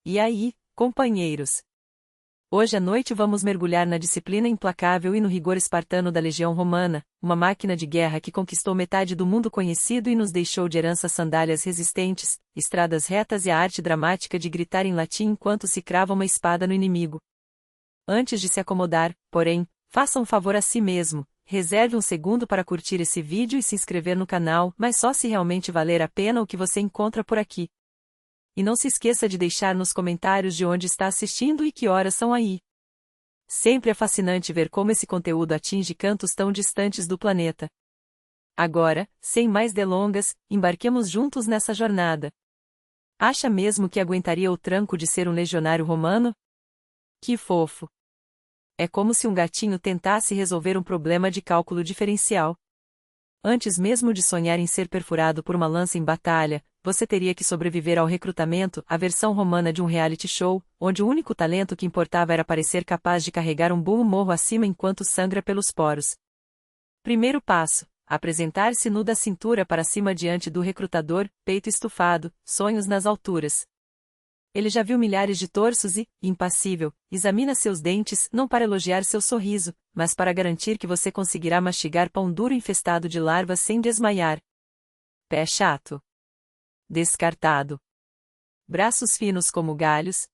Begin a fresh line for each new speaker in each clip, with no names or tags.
E aí, companheiros? Hoje à noite vamos mergulhar na disciplina implacável e no rigor espartano da Legião Romana, uma máquina de guerra que conquistou metade do mundo conhecido e nos deixou de herança sandálias resistentes, estradas retas e a arte dramática de gritar em latim enquanto se crava uma espada no inimigo. Antes de se acomodar, porém, faça um favor a si mesmo, reserve um segundo para curtir esse vídeo e se inscrever no canal, mas só se realmente valer a pena o que você encontra por aqui. E não se esqueça de deixar nos comentários de onde está assistindo e que horas são aí. Sempre é fascinante ver como esse conteúdo atinge cantos tão distantes do planeta. Agora, sem mais delongas, embarquemos juntos nessa jornada. Acha mesmo que aguentaria o tranco de ser um legionário romano? Que fofo! É como se um gatinho tentasse resolver um problema de cálculo diferencial. Antes mesmo de sonhar em ser perfurado por uma lança em batalha, você teria que sobreviver ao recrutamento, a versão romana de um reality show, onde o único talento que importava era parecer capaz de carregar um burro morro acima enquanto sangra pelos poros. Primeiro passo: apresentar-se nu da cintura para cima diante do recrutador, peito estufado, sonhos nas alturas. Ele já viu milhares de torsos e, impassível, examina seus dentes não para elogiar seu sorriso, mas para garantir que você conseguirá mastigar pão duro infestado de larvas sem desmaiar. Pé chato. Descartado. Braços finos como galhos.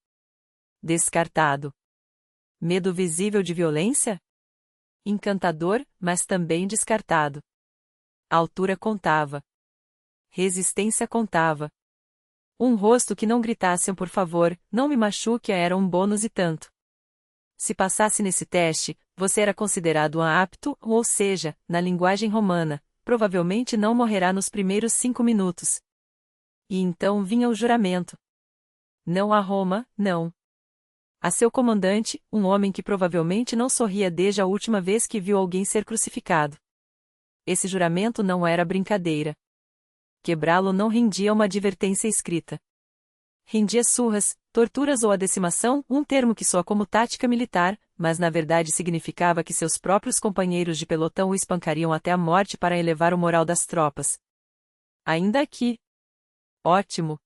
Descartado. Medo visível de violência? Encantador, mas também descartado. Altura contava. Resistência contava. Um rosto que não gritasse um por favor, não me machuque era um bônus e tanto. Se passasse nesse teste, você era considerado um apto, ou seja, na linguagem romana, provavelmente não morrerá nos primeiros 5 minutos. E então vinha o juramento. Não a Roma, não. A seu comandante, um homem que provavelmente não sorria desde a última vez que viu alguém ser crucificado. Esse juramento não era brincadeira. Quebrá-lo não rendia uma advertência escrita. Rendia surras, torturas ou a decimação, um termo que soa como tática militar, mas na verdade significava que seus próprios companheiros de pelotão o espancariam até a morte para elevar o moral das tropas. Ainda aqui. Ótimo.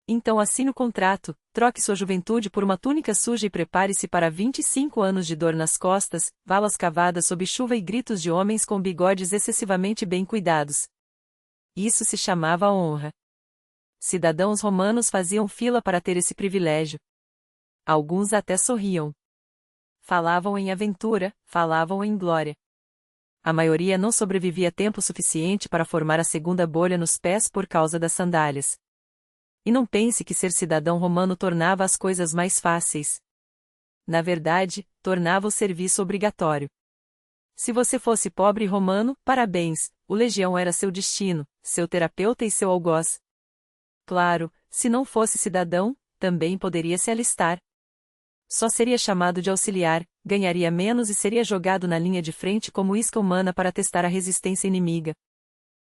Então assine o contrato, troque sua juventude por uma túnica suja e prepare-se para 25 anos de dor nas costas, valas cavadas sob chuva e gritos de homens com bigodes excessivamente bem cuidados. Isso se chamava honra. Cidadãos romanos faziam fila para ter esse privilégio. Alguns até sorriam. Falavam em aventura, falavam em glória. A maioria não sobrevivia tempo suficiente para formar a segunda bolha nos pés por causa das sandálias. E não pense que ser cidadão romano tornava as coisas mais fáceis. Na verdade, tornava o serviço obrigatório. Se você fosse pobre romano, parabéns, o legião era seu destino, seu terapeuta e seu algoz. Claro, se não fosse cidadão, também poderia se alistar. Só seria chamado de auxiliar, ganharia menos e seria jogado na linha de frente como isca humana para testar a resistência inimiga.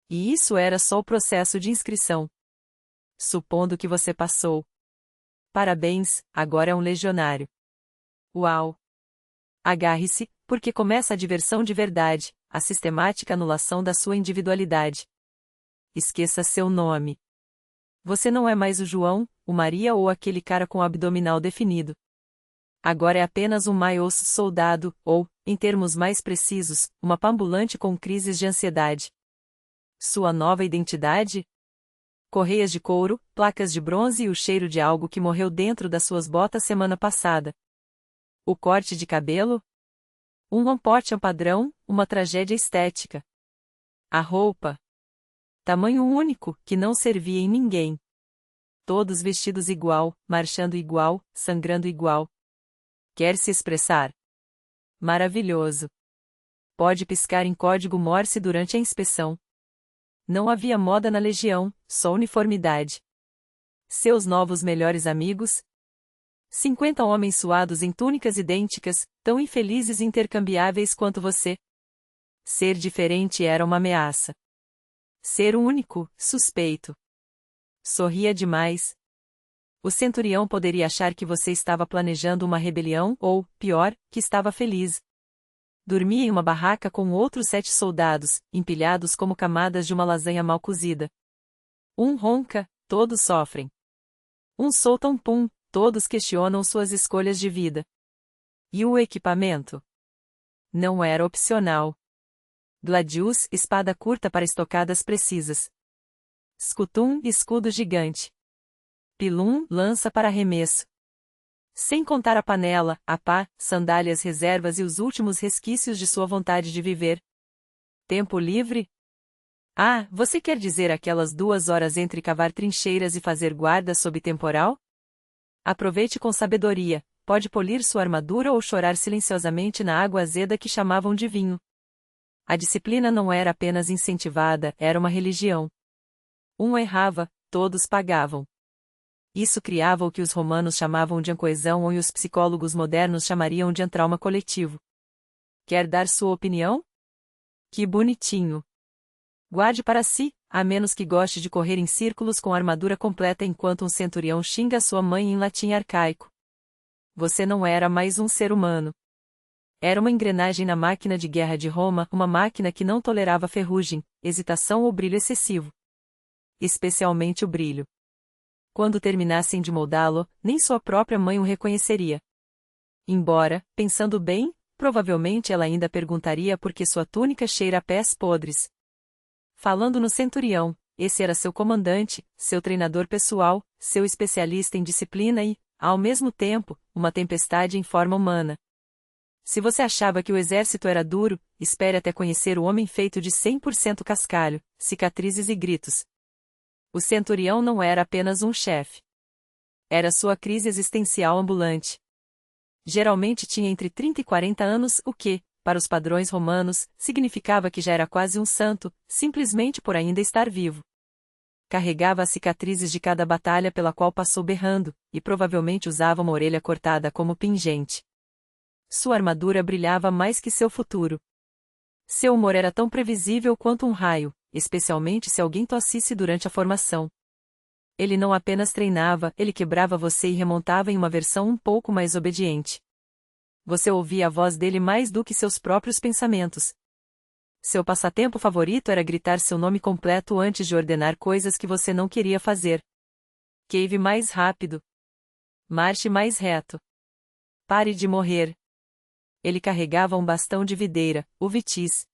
E isso era só o processo de inscrição. Supondo que você passou. Parabéns, agora é um legionário. Uau! Agarre-se, porque começa a diversão de verdade, a sistemática anulação da sua individualidade. Esqueça seu nome. Você não é mais o João, o Maria ou aquele cara com o abdominal definido. Agora é apenas um maior soldado, ou, em termos mais precisos, uma pambulante com crises de ansiedade. Sua nova identidade? Correias de couro, placas de bronze e o cheiro de algo que morreu dentro das suas botas semana passada. O corte de cabelo? Um porte padrão, uma tragédia estética. A roupa? Tamanho único, que não servia em ninguém. Todos vestidos igual, marchando igual, sangrando igual. Quer se expressar? Maravilhoso. Pode piscar em código Morse durante a inspeção. Não havia moda na legião, só uniformidade. Seus novos melhores amigos? 50 homens suados em túnicas idênticas, tão infelizes e intercambiáveis quanto você. Ser diferente era uma ameaça. Ser único, suspeito. Sorria demais. O centurião poderia achar que você estava planejando uma rebelião ou, pior, que estava feliz. Dormia em uma barraca com outros 7 soldados, empilhados como camadas de uma lasanha mal cozida. Um ronca, todos sofrem. Um solta um pum, todos questionam suas escolhas de vida. E o equipamento? Não era opcional. Gladius, espada curta para estocadas precisas. Scutum, escudo gigante. Pilum, lança para arremesso. Sem contar a panela, a pá, sandálias reservas e os últimos resquícios de sua vontade de viver. Tempo livre? Ah, você quer dizer aquelas 2 horas entre cavar trincheiras e fazer guarda sob temporal? Aproveite com sabedoria, pode polir sua armadura ou chorar silenciosamente na água azeda que chamavam de vinho. A disciplina não era apenas incentivada, era uma religião. Um errava, todos pagavam. Isso criava o que os romanos chamavam de ancoesão e os psicólogos modernos chamariam de trauma coletivo. Quer dar sua opinião? Que bonitinho! Guarde para si, a menos que goste de correr em círculos com a armadura completa enquanto um centurião xinga sua mãe em latim arcaico. Você não era mais um ser humano. Era uma engrenagem na máquina de guerra de Roma, uma máquina que não tolerava ferrugem, hesitação ou brilho excessivo. Especialmente o brilho. Quando terminassem de moldá-lo, nem sua própria mãe o reconheceria. Embora, pensando bem, provavelmente ela ainda perguntaria por que sua túnica cheira a pés podres. Falando no centurião, esse era seu comandante, seu treinador pessoal, seu especialista em disciplina e, ao mesmo tempo, uma tempestade em forma humana. Se você achava que o exército era duro, espere até conhecer o homem feito de 100% cascalho, cicatrizes e gritos. O centurião não era apenas um chefe. Era sua crise existencial ambulante. Geralmente tinha entre 30 e 40 anos, o que, para os padrões romanos, significava que já era quase um santo, simplesmente por ainda estar vivo. Carregava as cicatrizes de cada batalha pela qual passou berrando, e provavelmente usava uma orelha cortada como pingente. Sua armadura brilhava mais que seu futuro. Seu humor era tão previsível quanto um raio, especialmente se alguém tossisse durante a formação. Ele não apenas treinava, ele quebrava você e remontava em uma versão um pouco mais obediente. Você ouvia a voz dele mais do que seus próprios pensamentos. Seu passatempo favorito era gritar seu nome completo antes de ordenar coisas que você não queria fazer. Cave mais rápido. Marche mais reto. Pare de morrer. Ele carregava um bastão de videira, o vitis.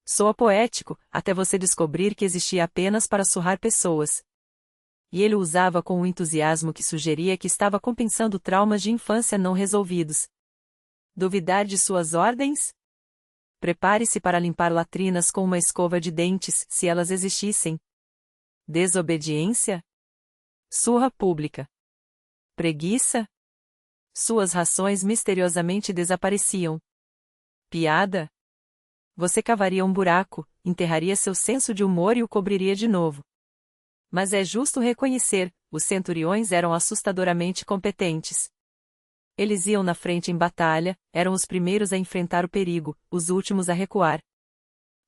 Soa poético, até você descobrir que existia apenas para surrar pessoas. E ele o usava com um entusiasmo que sugeria que estava compensando traumas de infância não resolvidos. Duvidar de suas ordens? Prepare-se para limpar latrinas com uma escova de dentes, se elas existissem. Desobediência? Surra pública. Preguiça? Suas rações misteriosamente desapareciam. Piada? Você cavaria um buraco, enterraria seu senso de humor e o cobriria de novo. Mas é justo reconhecer, os centuriões eram assustadoramente competentes. Eles iam na frente em batalha, eram os primeiros a enfrentar o perigo, os últimos a recuar.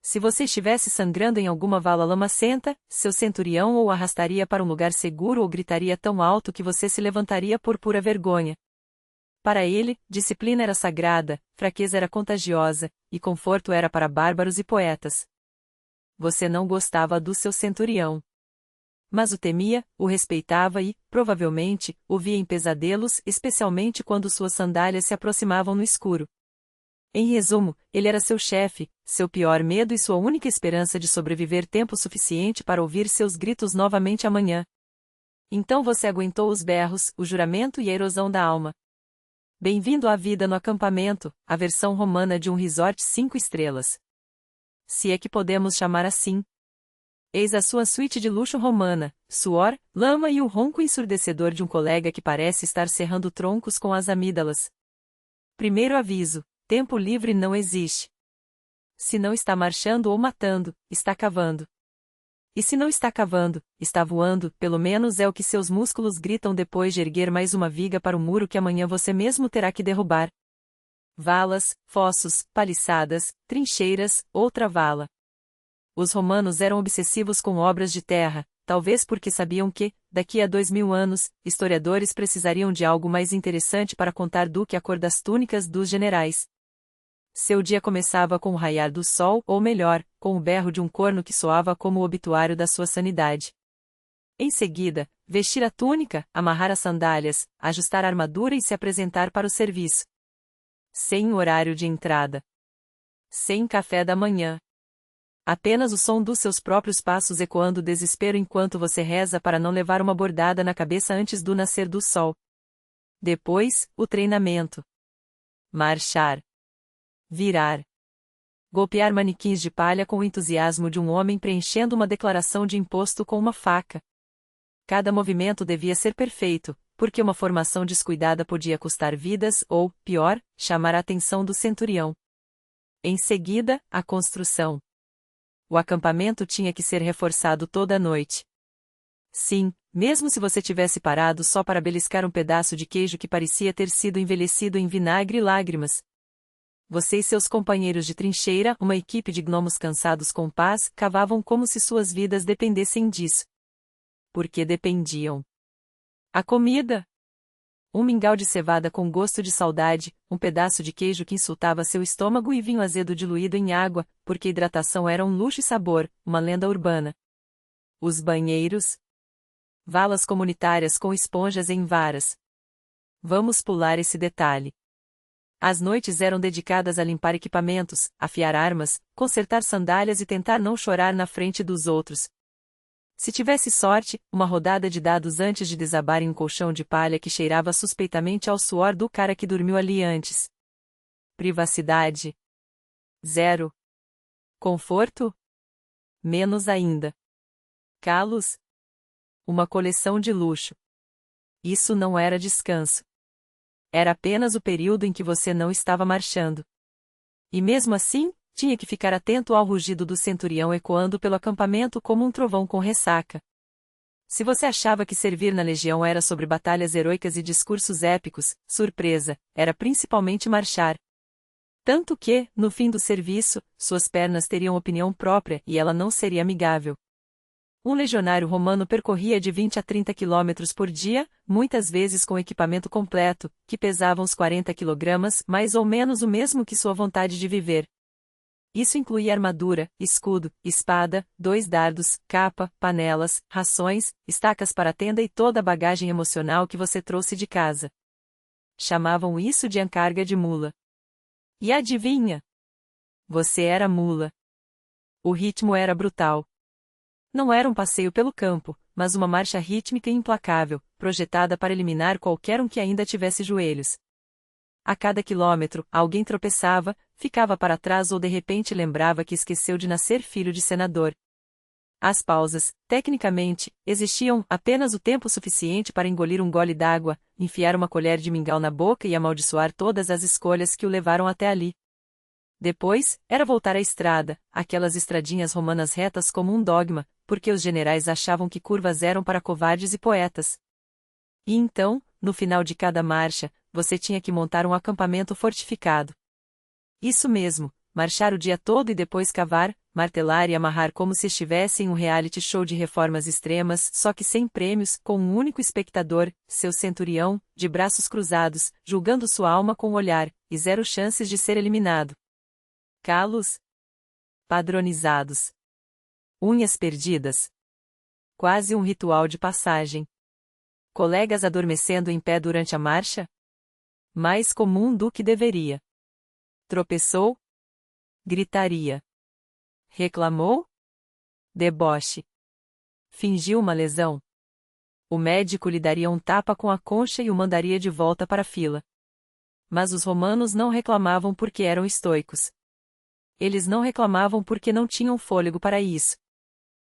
Se você estivesse sangrando em alguma vala lamacenta, seu centurião ou arrastaria para um lugar seguro ou gritaria tão alto que você se levantaria por pura vergonha. Para ele, disciplina era sagrada, fraqueza era contagiosa, e conforto era para bárbaros e poetas. Você não gostava do seu centurião. Mas o temia, o respeitava e, provavelmente, o via em pesadelos, especialmente quando suas sandálias se aproximavam no escuro. Em resumo, ele era seu chefe, seu pior medo e sua única esperança de sobreviver tempo suficiente para ouvir seus gritos novamente amanhã. Então você aguentou os berros, o juramento e a erosão da alma. Bem-vindo à vida no acampamento, a versão romana de um resort 5 estrelas. Se é que podemos chamar assim. Eis a sua suíte de luxo romana, suor, lama e o ronco ensurdecedor de um colega que parece estar serrando troncos com as amígdalas. Primeiro aviso: tempo livre não existe. Se não está marchando ou matando, está cavando. E se não está cavando, está voando, pelo menos é o que seus músculos gritam depois de erguer mais uma viga para o muro que amanhã você mesmo terá que derrubar. Valas, fossos, paliçadas, trincheiras, outra vala. Os romanos eram obsessivos com obras de terra, talvez porque sabiam que, daqui a 2000 anos, historiadores precisariam de algo mais interessante para contar do que a cor das túnicas dos generais. Seu dia começava com o raiar do sol, ou melhor, com o berro de um corno que soava como o obituário da sua sanidade. Em seguida, vestir a túnica, amarrar as sandálias, ajustar a armadura e se apresentar para o serviço. Sem horário de entrada. Sem café da manhã. Apenas o som dos seus próprios passos ecoando o desespero enquanto você reza para não levar uma bordada na cabeça antes do nascer do sol. Depois, o treinamento. Marchar. Virar. Golpear manequins de palha com o entusiasmo de um homem preenchendo uma declaração de imposto com uma faca. Cada movimento devia ser perfeito, porque uma formação descuidada podia custar vidas ou, pior, chamar a atenção do centurião. Em seguida, a construção. O acampamento tinha que ser reforçado toda a noite. Sim, mesmo se você tivesse parado só para beliscar um pedaço de queijo que parecia ter sido envelhecido em vinagre e lágrimas. Você e seus companheiros de trincheira, uma equipe de gnomos cansados com paz, cavavam como se suas vidas dependessem disso. Porque dependiam. A comida. Um mingau de cevada com gosto de saudade, um pedaço de queijo que insultava seu estômago e vinho azedo diluído em água, porque hidratação era um luxo e sabor, uma lenda urbana. Os banheiros. Valas comunitárias com esponjas em varas. Vamos pular esse detalhe. As noites eram dedicadas a limpar equipamentos, afiar armas, consertar sandálias e tentar não chorar na frente dos outros. Se tivesse sorte, uma rodada de dados antes de desabar em um colchão de palha que cheirava suspeitamente ao suor do cara que dormiu ali antes. Privacidade. Zero. Conforto? Menos ainda. Calos? Uma coleção de luxo. Isso não era descanso. Era apenas o período em que você não estava marchando. E mesmo assim, tinha que ficar atento ao rugido do centurião ecoando pelo acampamento como um trovão com ressaca. Se você achava que servir na legião era sobre batalhas heroicas e discursos épicos, surpresa, era principalmente marchar. Tanto que, no fim do serviço, suas pernas teriam opinião própria e ela não seria amigável. Um legionário romano percorria de 20 a 30 quilômetros por dia, muitas vezes com equipamento completo, que pesava uns 40 quilogramas, mais ou menos o mesmo que sua vontade de viver. Isso incluía armadura, escudo, espada, 2 dardos, capa, panelas, rações, estacas para a tenda e toda a bagagem emocional que você trouxe de casa. Chamavam isso de ancarga de mula. E adivinha? Você era mula. O ritmo era brutal. Não era um passeio pelo campo, mas uma marcha rítmica e implacável, projetada para eliminar qualquer um que ainda tivesse joelhos. A cada quilômetro, alguém tropeçava, ficava para trás ou de repente lembrava que esqueceu de nascer filho de senador. As pausas, tecnicamente, existiam apenas o tempo suficiente para engolir um gole d'água, enfiar uma colher de mingau na boca e amaldiçoar todas as escolhas que o levaram até ali. Depois, era voltar à estrada, aquelas estradinhas romanas retas como um dogma, porque os generais achavam que curvas eram para covardes e poetas. E então, no final de cada marcha, você tinha que montar um acampamento fortificado. Isso mesmo, marchar o dia todo e depois cavar, martelar e amarrar como se estivesse em um reality show de reformas extremas, só que sem prêmios, com um único espectador, seu centurião, de braços cruzados, julgando sua alma com o olhar, e 0 chances de ser eliminado. Calos padronizados. Unhas perdidas. Quase um ritual de passagem. Colegas adormecendo em pé durante a marcha? Mais comum do que deveria. Tropeçou? Gritaria. Reclamou? Deboche. Fingiu uma lesão? O médico lhe daria um tapa com a concha e o mandaria de volta para a fila. Mas os romanos não reclamavam porque eram estoicos. Eles não reclamavam porque não tinham fôlego para isso.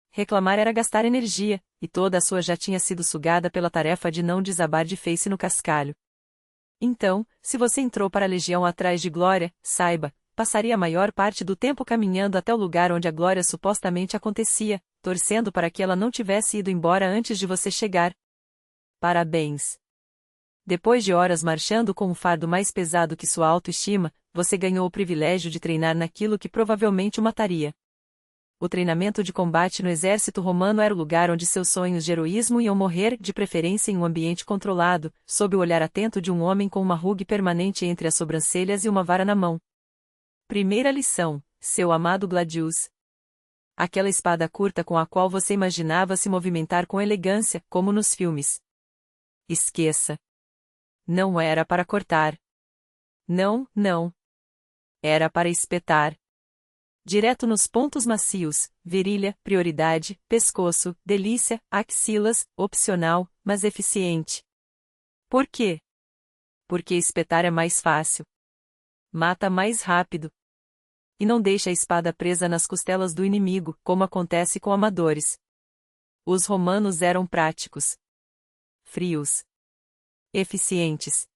Reclamar era gastar energia, e toda a sua já tinha sido sugada pela tarefa de não desabar de face no cascalho. Então, se você entrou para a legião atrás de glória, saiba, passaria a maior parte do tempo caminhando até o lugar onde a glória supostamente acontecia, torcendo para que ela não tivesse ido embora antes de você chegar. Parabéns! Depois de horas marchando com um fardo mais pesado que sua autoestima, você ganhou o privilégio de treinar naquilo que provavelmente o mataria. O treinamento de combate no exército romano era o lugar onde seus sonhos de heroísmo iam morrer, de preferência em um ambiente controlado, sob o olhar atento de um homem com uma ruga permanente entre as sobrancelhas e uma vara na mão. Primeira lição, seu amado Gladius. Aquela espada curta com a qual você imaginava se movimentar com elegância, como nos filmes. Esqueça. Não era para cortar. Não, não. Era para espetar. Direto nos pontos macios, virilha, prioridade, pescoço, delícia, axilas, opcional, mas eficiente. Por quê? Porque espetar é mais fácil. Mata mais rápido. E não deixa a espada presa nas costelas do inimigo, como acontece com amadores. Os romanos eram práticos, frios, eficientes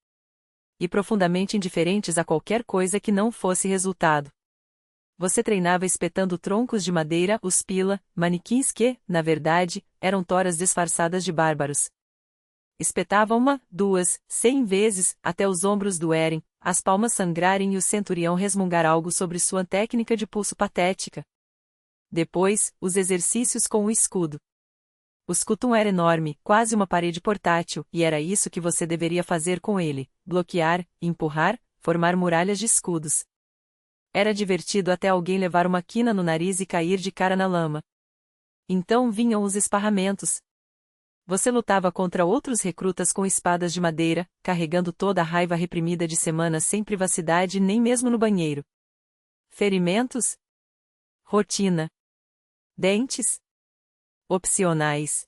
e profundamente indiferentes a qualquer coisa que não fosse resultado. Você treinava espetando troncos de madeira, os pila, manequins que, na verdade, eram toras disfarçadas de bárbaros. Espetava 1, 2, 100 vezes, até os ombros doerem, as palmas sangrarem e o centurião resmungar algo sobre sua técnica de pulso patética. Depois, os exercícios com o escudo. O scutum era enorme, quase uma parede portátil, e era isso que você deveria fazer com ele: bloquear, empurrar, formar muralhas de escudos. Era divertido até alguém levar uma quina no nariz e cair de cara na lama. Então vinham os esparramentos. Você lutava contra outros recrutas com espadas de madeira, carregando toda a raiva reprimida de semanas sem privacidade nem mesmo no banheiro. Ferimentos? Rotina. Dentes? Opcionais.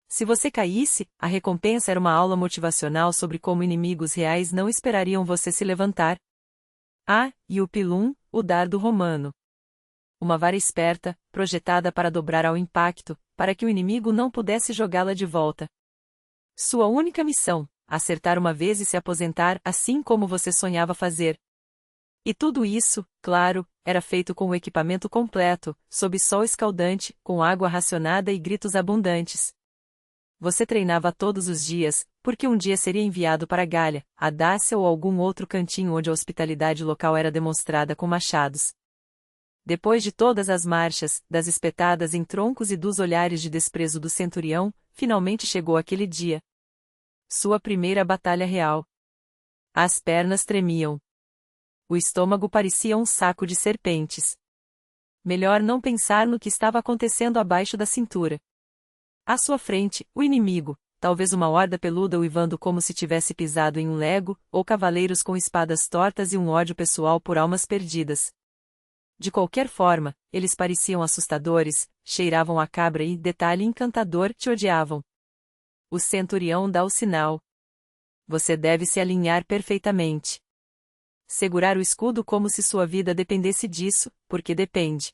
Se você caísse, a recompensa era uma aula motivacional sobre como inimigos reais não esperariam você se levantar. Ah, e o pilum, o dardo romano. Uma vara esperta, projetada para dobrar ao impacto, para que o inimigo não pudesse jogá-la de volta. Sua única missão: acertar uma vez e se aposentar, assim como você sonhava fazer. E tudo isso, claro, era feito com o equipamento completo, sob sol escaldante, com água racionada e gritos abundantes. Você treinava todos os dias, porque um dia seria enviado para Gália, a Dácia ou algum outro cantinho onde a hospitalidade local era demonstrada com machados. Depois de todas as marchas, das espetadas em troncos e dos olhares de desprezo do centurião, finalmente chegou aquele dia. Sua primeira batalha real. As pernas tremiam. O estômago parecia um saco de serpentes. Melhor não pensar no que estava acontecendo abaixo da cintura. À sua frente, o inimigo, talvez uma horda peluda uivando como se tivesse pisado em um lego, ou cavaleiros com espadas tortas e um ódio pessoal por almas perdidas. De qualquer forma, eles pareciam assustadores, cheiravam a cabra e, detalhe encantador, te odiavam. O centurião dá o sinal. Você deve se alinhar perfeitamente. Segurar o escudo como se sua vida dependesse disso, porque depende.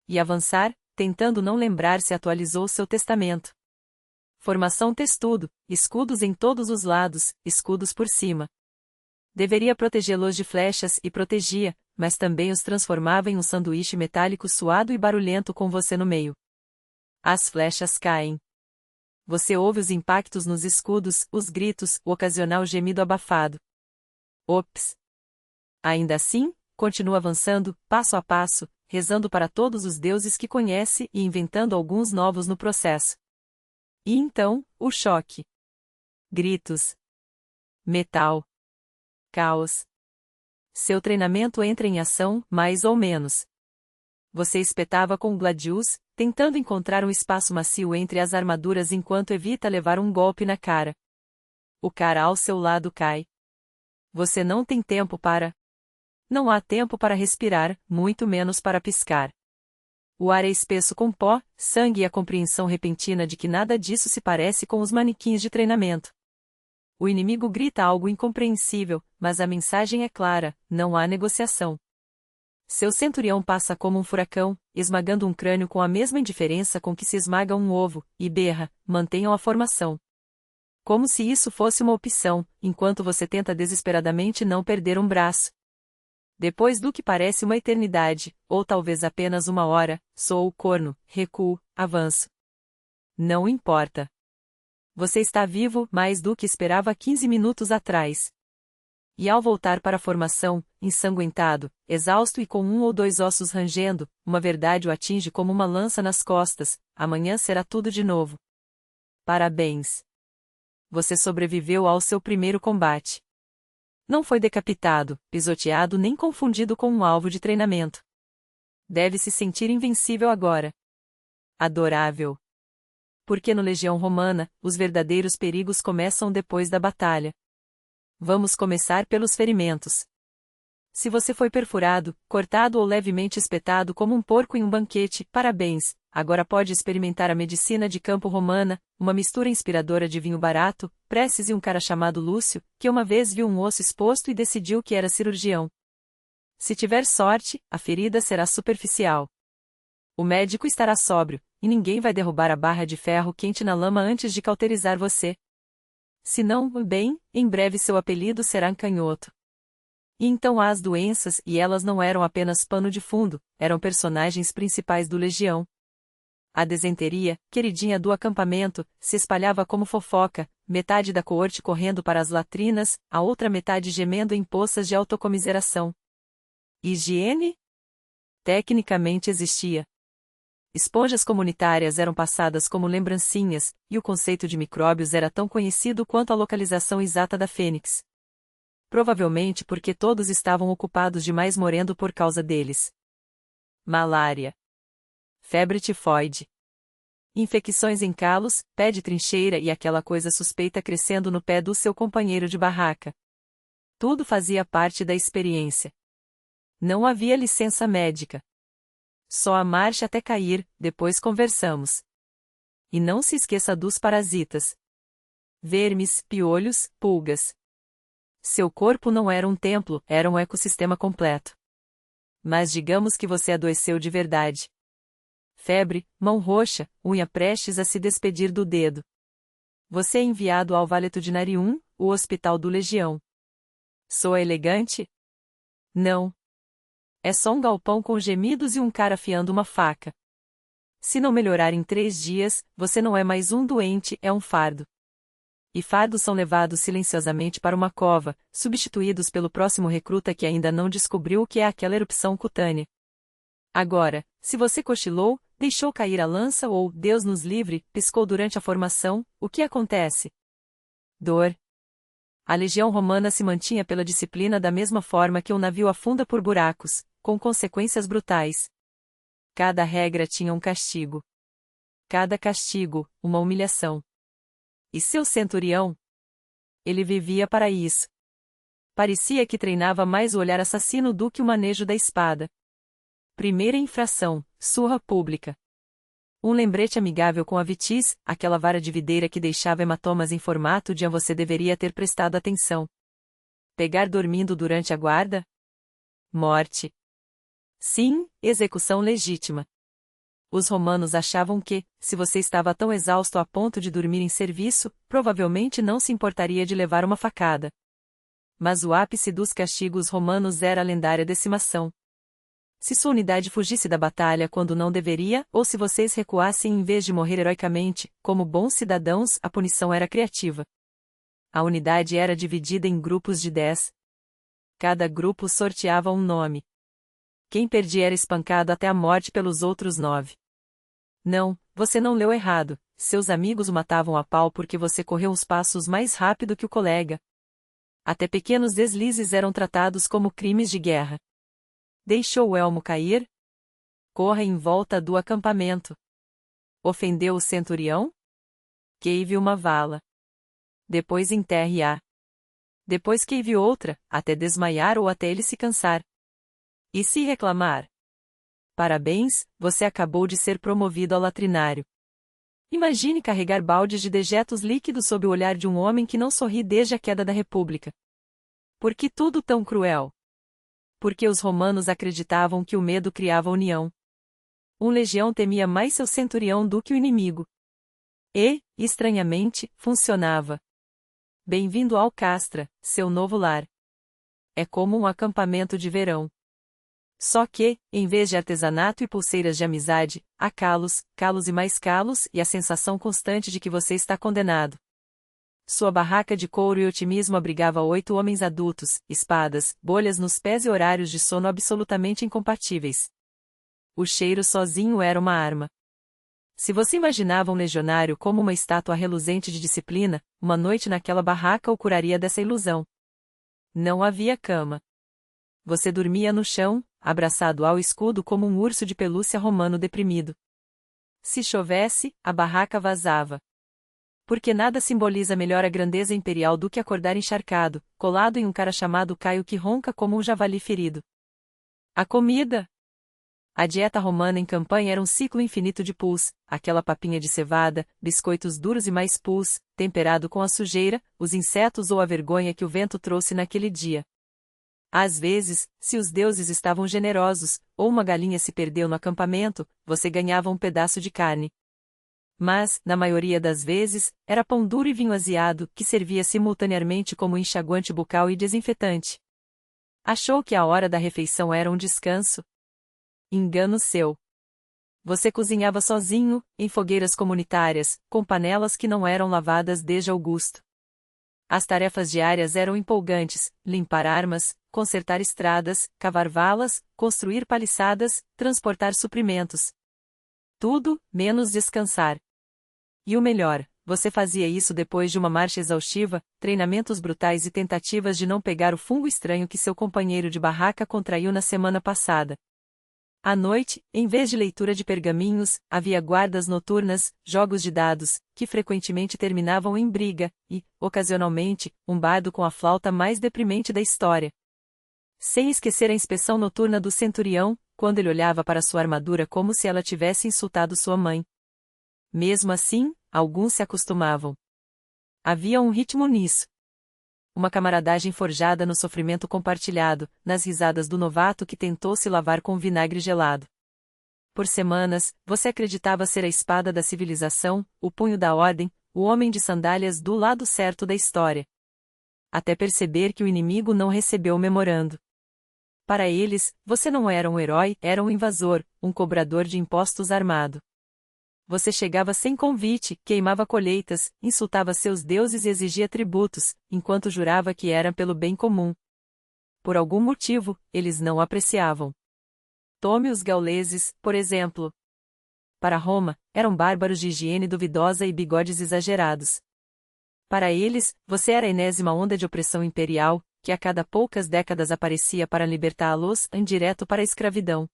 E avançar, tentando não lembrar se atualizou seu testamento. Formação testudo, escudos em todos os lados, escudos por cima. Deveria protegê-los de flechas e protegia, mas também os transformava em um sanduíche metálico suado e barulhento com você no meio. As flechas caem. Você ouve os impactos nos escudos, os gritos, o ocasional gemido abafado. Ops! Ainda assim, continua avançando, passo a passo, rezando para todos os deuses que conhece e inventando alguns novos no processo. E então, o choque. Gritos. Metal. Caos. Seu treinamento entra em ação, mais ou menos. Você espetava com gladius, tentando encontrar um espaço macio entre as armaduras enquanto evita levar um golpe na cara. O cara ao seu lado cai. Você não tem tempo para... Não há tempo para respirar, muito menos para piscar. O ar é espesso com pó, sangue e a compreensão repentina de que nada disso se parece com os manequins de treinamento. O inimigo grita algo incompreensível, mas a mensagem é clara: não há negociação. Seu centurião passa como um furacão, esmagando um crânio com a mesma indiferença com que se esmaga um ovo, e berra: mantenham a formação. Como se isso fosse uma opção, enquanto você tenta desesperadamente não perder um braço. Depois do que parece uma eternidade, ou talvez apenas uma hora, sou o corno, recuo, avanço. Não importa. Você está vivo mais do que esperava 15 minutos atrás. E ao voltar para a formação, ensanguentado, exausto e com um ou dois ossos rangendo, uma verdade o atinge como uma lança nas costas: amanhã será tudo de novo. Parabéns! Você sobreviveu ao seu primeiro combate. Não foi decapitado, pisoteado nem confundido com um alvo de treinamento. Deve se sentir invencível agora. Adorável. Porque no Legião Romana, os verdadeiros perigos começam depois da batalha. Vamos começar pelos ferimentos. Se você foi perfurado, cortado ou levemente espetado como um porco em um banquete, parabéns, agora pode experimentar a medicina de campo romana, uma mistura inspiradora de vinho barato, preces e um cara chamado Lúcio, que uma vez viu um osso exposto e decidiu que era cirurgião. Se tiver sorte, a ferida será superficial. O médico estará sóbrio, e ninguém vai derrubar a barra de ferro quente na lama antes de cauterizar você. Se não, bem, em breve seu apelido será canhoto. E então há as doenças, e elas não eram apenas pano de fundo, eram personagens principais do Legião. A desenteria, queridinha do acampamento, se espalhava como fofoca, metade da coorte correndo para as latrinas, a outra metade gemendo em poças de autocomiseração. Higiene? Tecnicamente existia. Esponjas comunitárias eram passadas como lembrancinhas, e o conceito de micróbios era tão conhecido quanto a localização exata da fênix. Provavelmente porque todos estavam ocupados demais morrendo por causa deles. Malária. Febre tifoide. Infecções em calos, pé de trincheira e aquela coisa suspeita crescendo no pé do seu companheiro de barraca. Tudo fazia parte da experiência. Não havia licença médica. Só a marcha até cair, depois conversamos. E não se esqueça dos parasitas. Vermes, piolhos, pulgas. Seu corpo não era um templo, era um ecossistema completo. Mas digamos que você adoeceu de verdade. Febre, mão roxa, unha prestes a se despedir do dedo. Você é enviado ao Valetudinarium, o hospital do Legião. Soa elegante? Não. É só um galpão com gemidos e um cara afiando uma faca. Se não melhorar em 3 dias, você não é mais um doente, é um fardo. E fardos são levados silenciosamente para uma cova, substituídos pelo próximo recruta que ainda não descobriu o que é aquela erupção cutânea. Agora, se você cochilou, deixou cair a lança ou, Deus nos livre, piscou durante a formação, o que acontece? Dor. A legião romana se mantinha pela disciplina da mesma forma que um navio afunda por buracos, com consequências brutais. Cada regra tinha um castigo. Cada castigo, uma humilhação. E seu centurião? Ele vivia para isso. Parecia que treinava mais o olhar assassino do que o manejo da espada. Primeira infração, surra pública. Um lembrete amigável com a vitis, aquela vara de videira que deixava hematomas em formato de você deveria ter prestado atenção. Pegar dormindo durante a guarda? Morte. Sim, execução legítima. Os romanos achavam que, se você estava tão exausto a ponto de dormir em serviço, provavelmente não se importaria de levar uma facada. Mas o ápice dos castigos romanos era a lendária decimação. Se sua unidade fugisse da batalha quando não deveria, ou se vocês recuassem em vez de morrer heroicamente, como bons cidadãos, a punição era criativa. A unidade era dividida em grupos de 10. Cada grupo sorteava um nome. Quem perdia era espancado até a morte pelos outros 9. Não, você não leu errado, seus amigos o matavam a pau porque você correu uns passos mais rápido que o colega. Até pequenos deslizes eram tratados como crimes de guerra. Deixou o elmo cair? Corra em volta do acampamento. Ofendeu o centurião? Queive uma vala. Depois enterre-a. Depois queive outra, até desmaiar ou até ele se cansar. E se reclamar? Parabéns, você acabou de ser promovido ao latrinário. Imagine carregar baldes de dejetos líquidos sob o olhar de um homem que não sorri desde a queda da República. Por que tudo tão cruel? Porque os romanos acreditavam que o medo criava união. Um legião temia mais seu centurião do que o inimigo. E, estranhamente, funcionava. Bem-vindo ao Castra, seu novo lar. É como um acampamento de verão. Só que, em vez de artesanato e pulseiras de amizade, há calos, calos e mais calos e a sensação constante de que você está condenado. Sua barraca de couro e otimismo abrigava 8 homens adultos, espadas, bolhas nos pés e horários de sono absolutamente incompatíveis. O cheiro sozinho era uma arma. Se você imaginava um legionário como uma estátua reluzente de disciplina, uma noite naquela barraca o curaria dessa ilusão. Não havia cama. você dormia no chão, abraçado ao escudo como um urso de pelúcia romano deprimido. Se chovesse, a barraca vazava. Porque nada simboliza melhor a grandeza imperial do que acordar encharcado, colado em um cara chamado Caio que ronca como um javali ferido. A comida! A dieta romana em campanha era um ciclo infinito de pus, aquela papinha de cevada, biscoitos duros e mais pus, temperado com a sujeira, os insetos ou a vergonha que o vento trouxe naquele dia. Às vezes, se os deuses estavam generosos, ou uma galinha se perdeu no acampamento, você ganhava um pedaço de carne. Mas, na maioria das vezes, era pão duro e vinho aziado, que servia simultaneamente como enxaguante bucal e desinfetante. Achou que a hora da refeição era um descanso? Engano seu. Você cozinhava sozinho, em fogueiras comunitárias, com panelas que não eram lavadas desde Augusto. As tarefas diárias eram empolgantes: limpar armas, consertar estradas, cavar valas, construir paliçadas, transportar suprimentos. Tudo, menos descansar. E o melhor, você fazia isso depois de uma marcha exaustiva, treinamentos brutais e tentativas de não pegar o fungo estranho que seu companheiro de barraca contraiu na semana passada. À noite, em vez de leitura de pergaminhos, havia guardas noturnas, jogos de dados, que frequentemente terminavam em briga, e, ocasionalmente, um bardo com a flauta mais deprimente da história. Sem esquecer a inspeção noturna do centurião, quando ele olhava para sua armadura como se ela tivesse insultado sua mãe. Mesmo assim, alguns se acostumavam. Havia um ritmo nisso. Uma camaradagem forjada no sofrimento compartilhado, nas risadas do novato que tentou se lavar com vinagre gelado. Por semanas, você acreditava ser a espada da civilização, o punho da ordem, o homem de sandálias do lado certo da história. Até perceber que o inimigo não recebeu o memorando. Para eles, você não era um herói, era um invasor, um cobrador de impostos armado. Você chegava sem convite, queimava colheitas, insultava seus deuses e exigia tributos, enquanto jurava que era pelo bem comum. Por algum motivo, eles não apreciavam. Tome os gauleses, por exemplo. Para Roma, eram bárbaros de higiene duvidosa e bigodes exagerados. Para eles, você era a enésima onda de opressão imperial, que a cada poucas décadas aparecia para libertá-los, direto para a escravidão.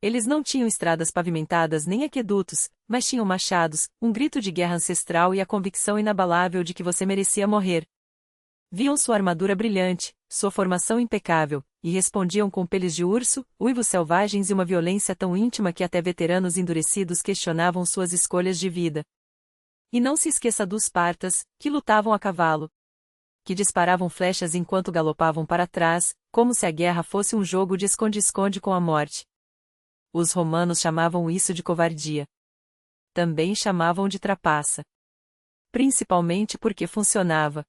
Eles não tinham estradas pavimentadas nem aquedutos, mas tinham machados, um grito de guerra ancestral e a convicção inabalável de que você merecia morrer. Viam sua armadura brilhante, sua formação impecável, e respondiam com peles de urso, uivos selvagens e uma violência tão íntima que até veteranos endurecidos questionavam suas escolhas de vida. E não se esqueça dos partas, que lutavam a cavalo, que disparavam flechas enquanto galopavam para trás, como se a guerra fosse um jogo de esconde-esconde com a morte. Os romanos chamavam isso de covardia. Também chamavam de trapaça. Principalmente porque funcionava.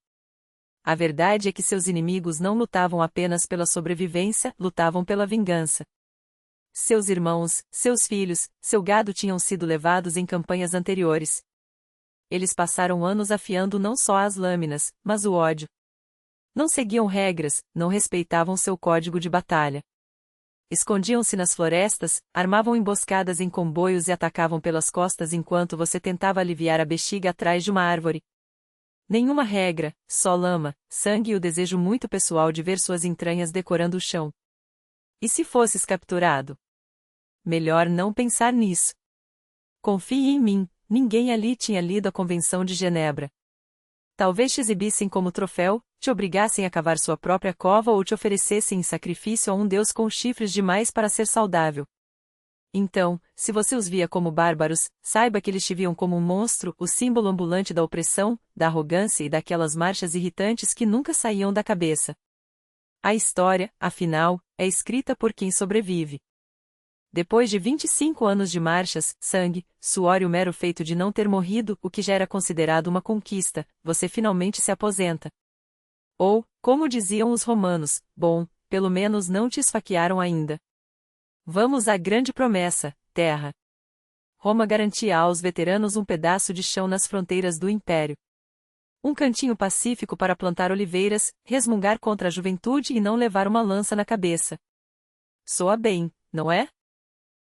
A verdade é que seus inimigos não lutavam apenas pela sobrevivência, lutavam pela vingança. Seus irmãos, seus filhos, seu gado tinham sido levados em campanhas anteriores. Eles passaram anos afiando não só as lâminas, mas o ódio. Não seguiam regras, não respeitavam seu código de batalha. Escondiam-se nas florestas, armavam emboscadas em comboios e atacavam pelas costas enquanto você tentava aliviar a bexiga atrás de uma árvore. Nenhuma regra, só lama, sangue e o desejo muito pessoal de ver suas entranhas decorando o chão. E se fosses capturado? Melhor não pensar nisso. Confie em mim, ninguém ali tinha lido a Convenção de Genebra. Talvez te exibissem como troféu, te obrigassem a cavar sua própria cova ou te oferecessem em sacrifício a um deus com chifres demais para ser saudável. Então, se você os via como bárbaros, saiba que eles te viam como um monstro, o símbolo ambulante da opressão, da arrogância e daquelas marchas irritantes que nunca saíam da cabeça. A história, afinal, é escrita por quem sobrevive. Depois de 25 anos de marchas, sangue, suor e o mero feito de não ter morrido, o que já era considerado uma conquista, você finalmente se aposenta. Ou, como diziam os romanos, bom, pelo menos não te esfaquearam ainda. Vamos à grande promessa, terra. Roma garantia aos veteranos um pedaço de chão nas fronteiras do império. Um cantinho pacífico para plantar oliveiras, resmungar contra a juventude e não levar uma lança na cabeça. Soa bem, não é?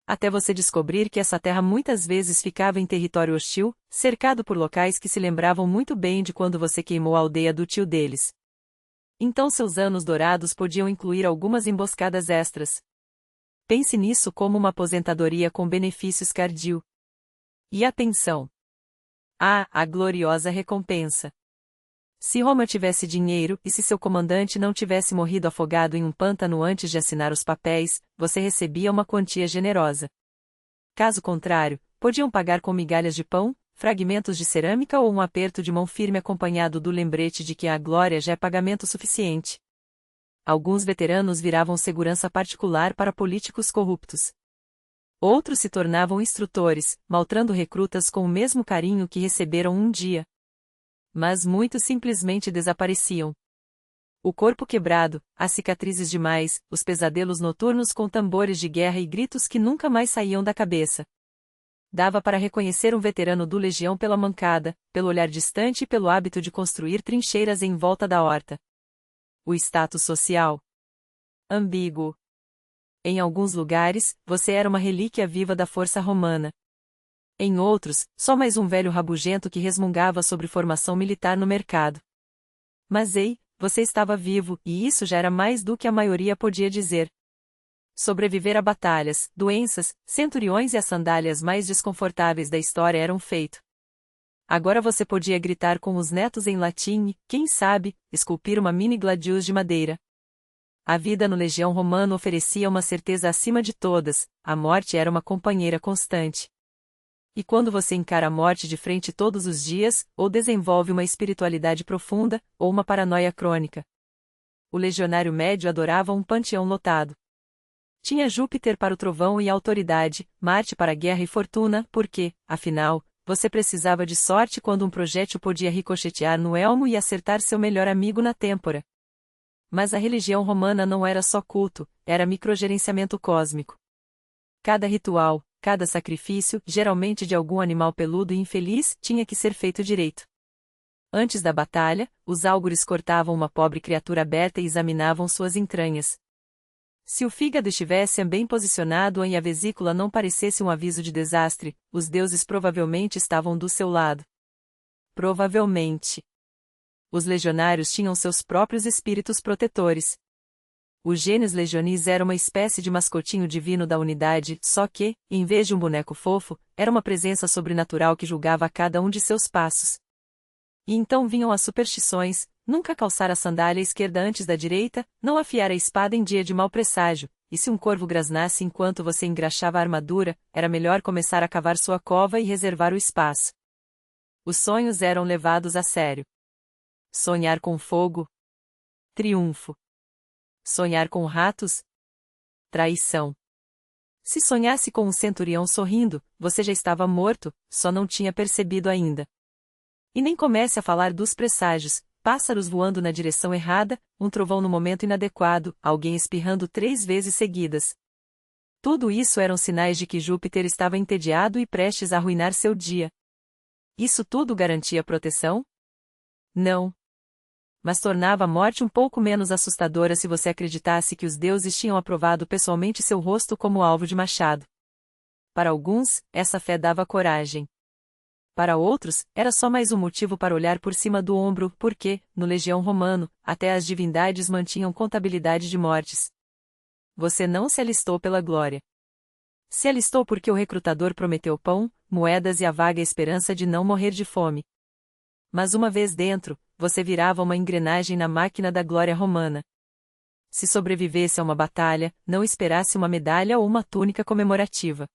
Até você descobrir que essa terra muitas vezes ficava em território hostil, cercado por locais que se lembravam muito bem de quando você queimou a aldeia do tio deles. Então seus anos dourados podiam incluir algumas emboscadas extras. Pense nisso como uma aposentadoria com benefícios cardio. E atenção! Ah, a gloriosa recompensa! Se Roma tivesse dinheiro e se seu comandante não tivesse morrido afogado em um pântano antes de assinar os papéis, você recebia uma quantia generosa. Caso contrário, podiam pagar com migalhas de pão, fragmentos de cerâmica ou um aperto de mão firme acompanhado do lembrete de que a glória já é pagamento suficiente. Alguns veteranos viravam segurança particular para políticos corruptos. Outros se tornavam instrutores, maltrando recrutas com o mesmo carinho que receberam um dia. Mas muitos simplesmente desapareciam. O corpo quebrado, as cicatrizes demais, os pesadelos noturnos com tambores de guerra e gritos que nunca mais saíam da cabeça. Dava para reconhecer um veterano do Legião pela mancada, pelo olhar distante e pelo hábito de construir trincheiras em volta da horta. O status social. Ambíguo. Em alguns lugares, você era uma relíquia viva da força romana. Em outros, só mais um velho rabugento que resmungava sobre formação militar no mercado. Mas ei, você estava vivo, e isso já era mais do que a maioria podia dizer. Sobreviver a batalhas, doenças, centuriões e as sandálias mais desconfortáveis da história eram feito. Agora você podia gritar com os netos em latim e, quem sabe, esculpir uma mini gladius de madeira. A vida no Legião Romano oferecia uma certeza acima de todas, a morte era uma companheira constante. E quando você encara a morte de frente todos os dias, ou desenvolve uma espiritualidade profunda, ou uma paranoia crônica. O legionário médio adorava um panteão lotado. Tinha Júpiter para o trovão e a autoridade, Marte para a guerra e fortuna, porque, afinal, você precisava de sorte quando um projétil podia ricochetear no elmo e acertar seu melhor amigo na têmpora. Mas a religião romana não era só culto, era microgerenciamento cósmico. Cada ritual, cada sacrifício, geralmente de algum animal peludo e infeliz, tinha que ser feito direito. Antes da batalha, os álgures cortavam uma pobre criatura aberta e examinavam suas entranhas. Se o fígado estivesse bem posicionado e a vesícula não parecesse um aviso de desastre, os deuses provavelmente estavam do seu lado. Provavelmente. Os legionários tinham seus próprios espíritos protetores. O Genius Legionis era uma espécie de mascotinho divino da unidade, só que, em vez de um boneco fofo, era uma presença sobrenatural que julgava a cada um de seus passos. E então vinham as superstições: nunca calçar a sandália esquerda antes da direita, não afiar a espada em dia de mau presságio, e se um corvo grasnasse enquanto você engraxava a armadura, era melhor começar a cavar sua cova e reservar o espaço. Os sonhos eram levados a sério. Sonhar com fogo? Triunfo. Sonhar com ratos? Traição. Se sonhasse com um centurião sorrindo, você já estava morto, só não tinha percebido ainda. E nem comece a falar dos presságios: pássaros voando na direção errada, um trovão no momento inadequado, alguém espirrando 3 vezes seguidas. Tudo isso eram sinais de que Júpiter estava entediado e prestes a arruinar seu dia. Isso tudo garantia proteção? Não. Mas tornava a morte um pouco menos assustadora se você acreditasse que os deuses tinham aprovado pessoalmente seu rosto como alvo de machado. Para alguns, essa fé dava coragem. Para outros, era só mais um motivo para olhar por cima do ombro, porque, no Legião Romano, até as divindades mantinham contabilidade de mortes. Você não se alistou pela glória. Se alistou porque o recrutador prometeu pão, moedas e a vaga esperança de não morrer de fome. Mas uma vez dentro, você virava uma engrenagem na máquina da glória romana. Se sobrevivesse a uma batalha, não esperasse uma medalha ou uma túnica comemorativa.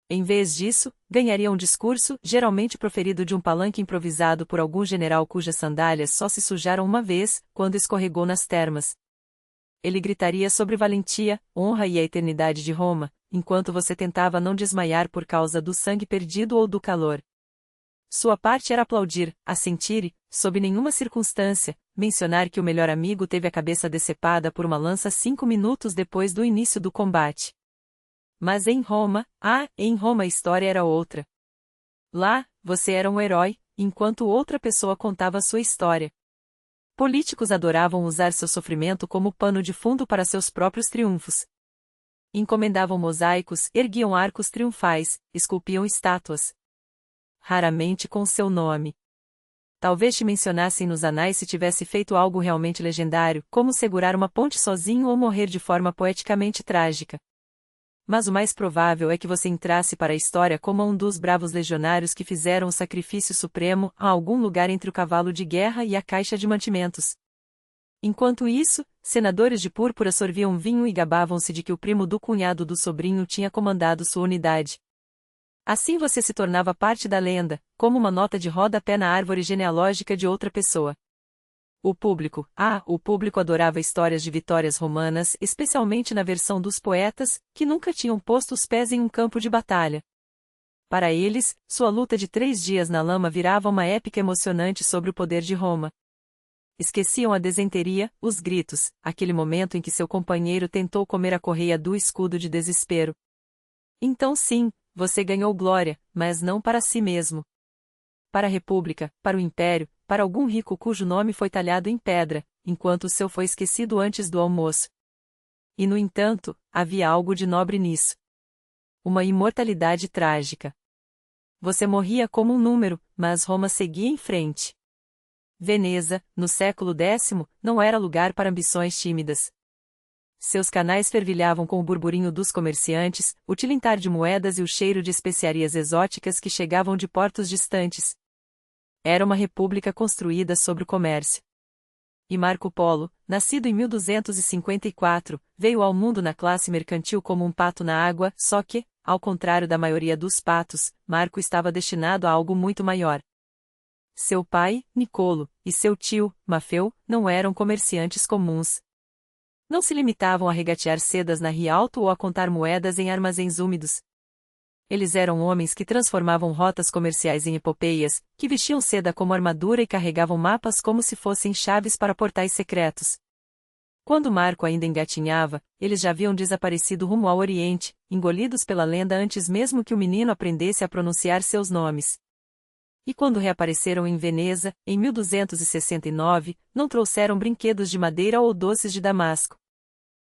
Em vez disso, ganharia um discurso, geralmente proferido de um palanque improvisado por algum general cujas sandálias só se sujaram uma vez, quando escorregou nas termas. Ele gritaria sobre valentia, honra e a eternidade de Roma, enquanto você tentava não desmaiar por causa do sangue perdido ou do calor. Sua parte era aplaudir, assentir e, sob nenhuma circunstância, mencionar que o melhor amigo teve a cabeça decepada por uma lança 5 minutos depois do início do combate. Mas em Roma a história era outra. Lá, você era um herói, enquanto outra pessoa contava sua história. Políticos adoravam usar seu sofrimento como pano de fundo para seus próprios triunfos. Encomendavam mosaicos, erguiam arcos triunfais, esculpiam estátuas. Raramente com seu nome. Talvez te mencionassem nos anais se tivesse feito algo realmente legendário, como segurar uma ponte sozinho ou morrer de forma poeticamente trágica. Mas o mais provável é que você entrasse para a história como um dos bravos legionários que fizeram o sacrifício supremo a algum lugar entre o cavalo de guerra e a caixa de mantimentos. Enquanto isso, senadores de púrpura sorviam vinho e gabavam-se de que o primo do cunhado do sobrinho tinha comandado sua unidade. Assim você se tornava parte da lenda, como uma nota de rodapé na árvore genealógica de outra pessoa. O público adorava histórias de vitórias romanas, especialmente na versão dos poetas, que nunca tinham posto os pés em um campo de batalha. Para eles, sua luta de 3 dias na lama virava uma épica emocionante sobre o poder de Roma. Esqueciam a desenteria, os gritos, aquele momento em que seu companheiro tentou comer a correia do escudo de desespero. Então sim, você ganhou glória, mas não para si mesmo. Para a República, para o Império, para algum rico cujo nome foi talhado em pedra, enquanto o seu foi esquecido antes do almoço. E no entanto, havia algo de nobre nisso. Uma imortalidade trágica. Você morria como um número, mas Roma seguia em frente. Veneza, no século X, não era lugar para ambições tímidas. Seus canais fervilhavam com o burburinho dos comerciantes, o tilintar de moedas e o cheiro de especiarias exóticas que chegavam de portos distantes. Era uma república construída sobre o comércio. E Marco Polo, nascido em 1254, veio ao mundo na classe mercantil como um pato na água, só que, ao contrário da maioria dos patos, Marco estava destinado a algo muito maior. Seu pai, Nicolo, e seu tio, Mafeu, não eram comerciantes comuns. Não se limitavam a regatear sedas na Rialto ou a contar moedas em armazéns úmidos. Eles eram homens que transformavam rotas comerciais em epopeias, que vestiam seda como armadura e carregavam mapas como se fossem chaves para portais secretos. Quando Marco ainda engatinhava, eles já haviam desaparecido rumo ao Oriente, engolidos pela lenda antes mesmo que o menino aprendesse a pronunciar seus nomes. E quando reapareceram em Veneza, em 1269, não trouxeram brinquedos de madeira ou doces de Damasco.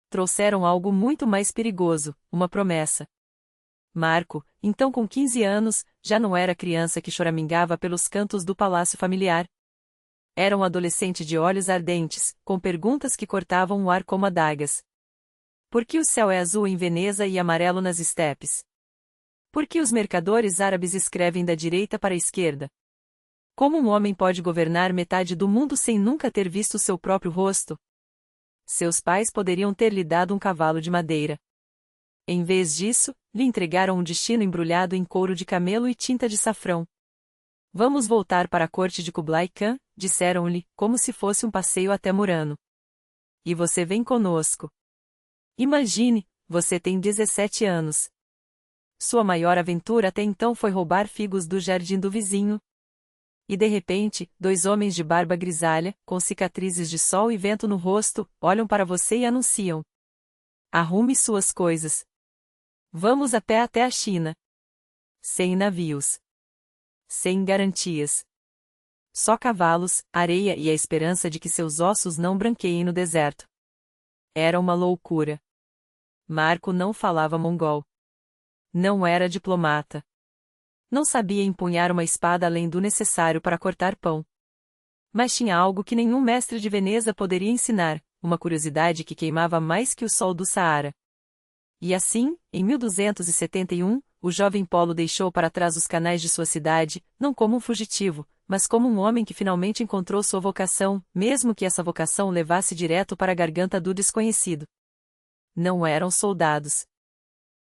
Trouxeram algo muito mais perigoso, uma promessa. Marco, então com 15 anos, já não era criança que choramingava pelos cantos do palácio familiar. Era um adolescente de olhos ardentes, com perguntas que cortavam o ar como adagas. Por que o céu é azul em Veneza e amarelo nas estepes? Por que os mercadores árabes escrevem da direita para a esquerda? Como um homem pode governar metade do mundo sem nunca ter visto seu próprio rosto? Seus pais poderiam ter lhe dado um cavalo de madeira. Em vez disso, lhe entregaram um destino embrulhado em couro de camelo e tinta de safrão. Vamos voltar para a corte de Kublai Khan, disseram-lhe, como se fosse um passeio até Murano. E você vem conosco. Imagine, você tem 17 anos. Sua maior aventura até então foi roubar figos do jardim do vizinho. E de repente, 2 homens de barba grisalha, com cicatrizes de sol e vento no rosto, olham para você e anunciam: arrume suas coisas. Vamos a pé até a China. Sem navios. Sem garantias. Só cavalos, areia e a esperança de que seus ossos não branqueiem no deserto. Era uma loucura. Marco não falava mongol. Não era diplomata. Não sabia empunhar uma espada além do necessário para cortar pão. Mas tinha algo que nenhum mestre de Veneza poderia ensinar, uma curiosidade que queimava mais que o sol do Saara. E assim, em 1271, o jovem Polo deixou para trás os canais de sua cidade, não como um fugitivo, mas como um homem que finalmente encontrou sua vocação, mesmo que essa vocação o levasse direto para a garganta do desconhecido. Não eram soldados.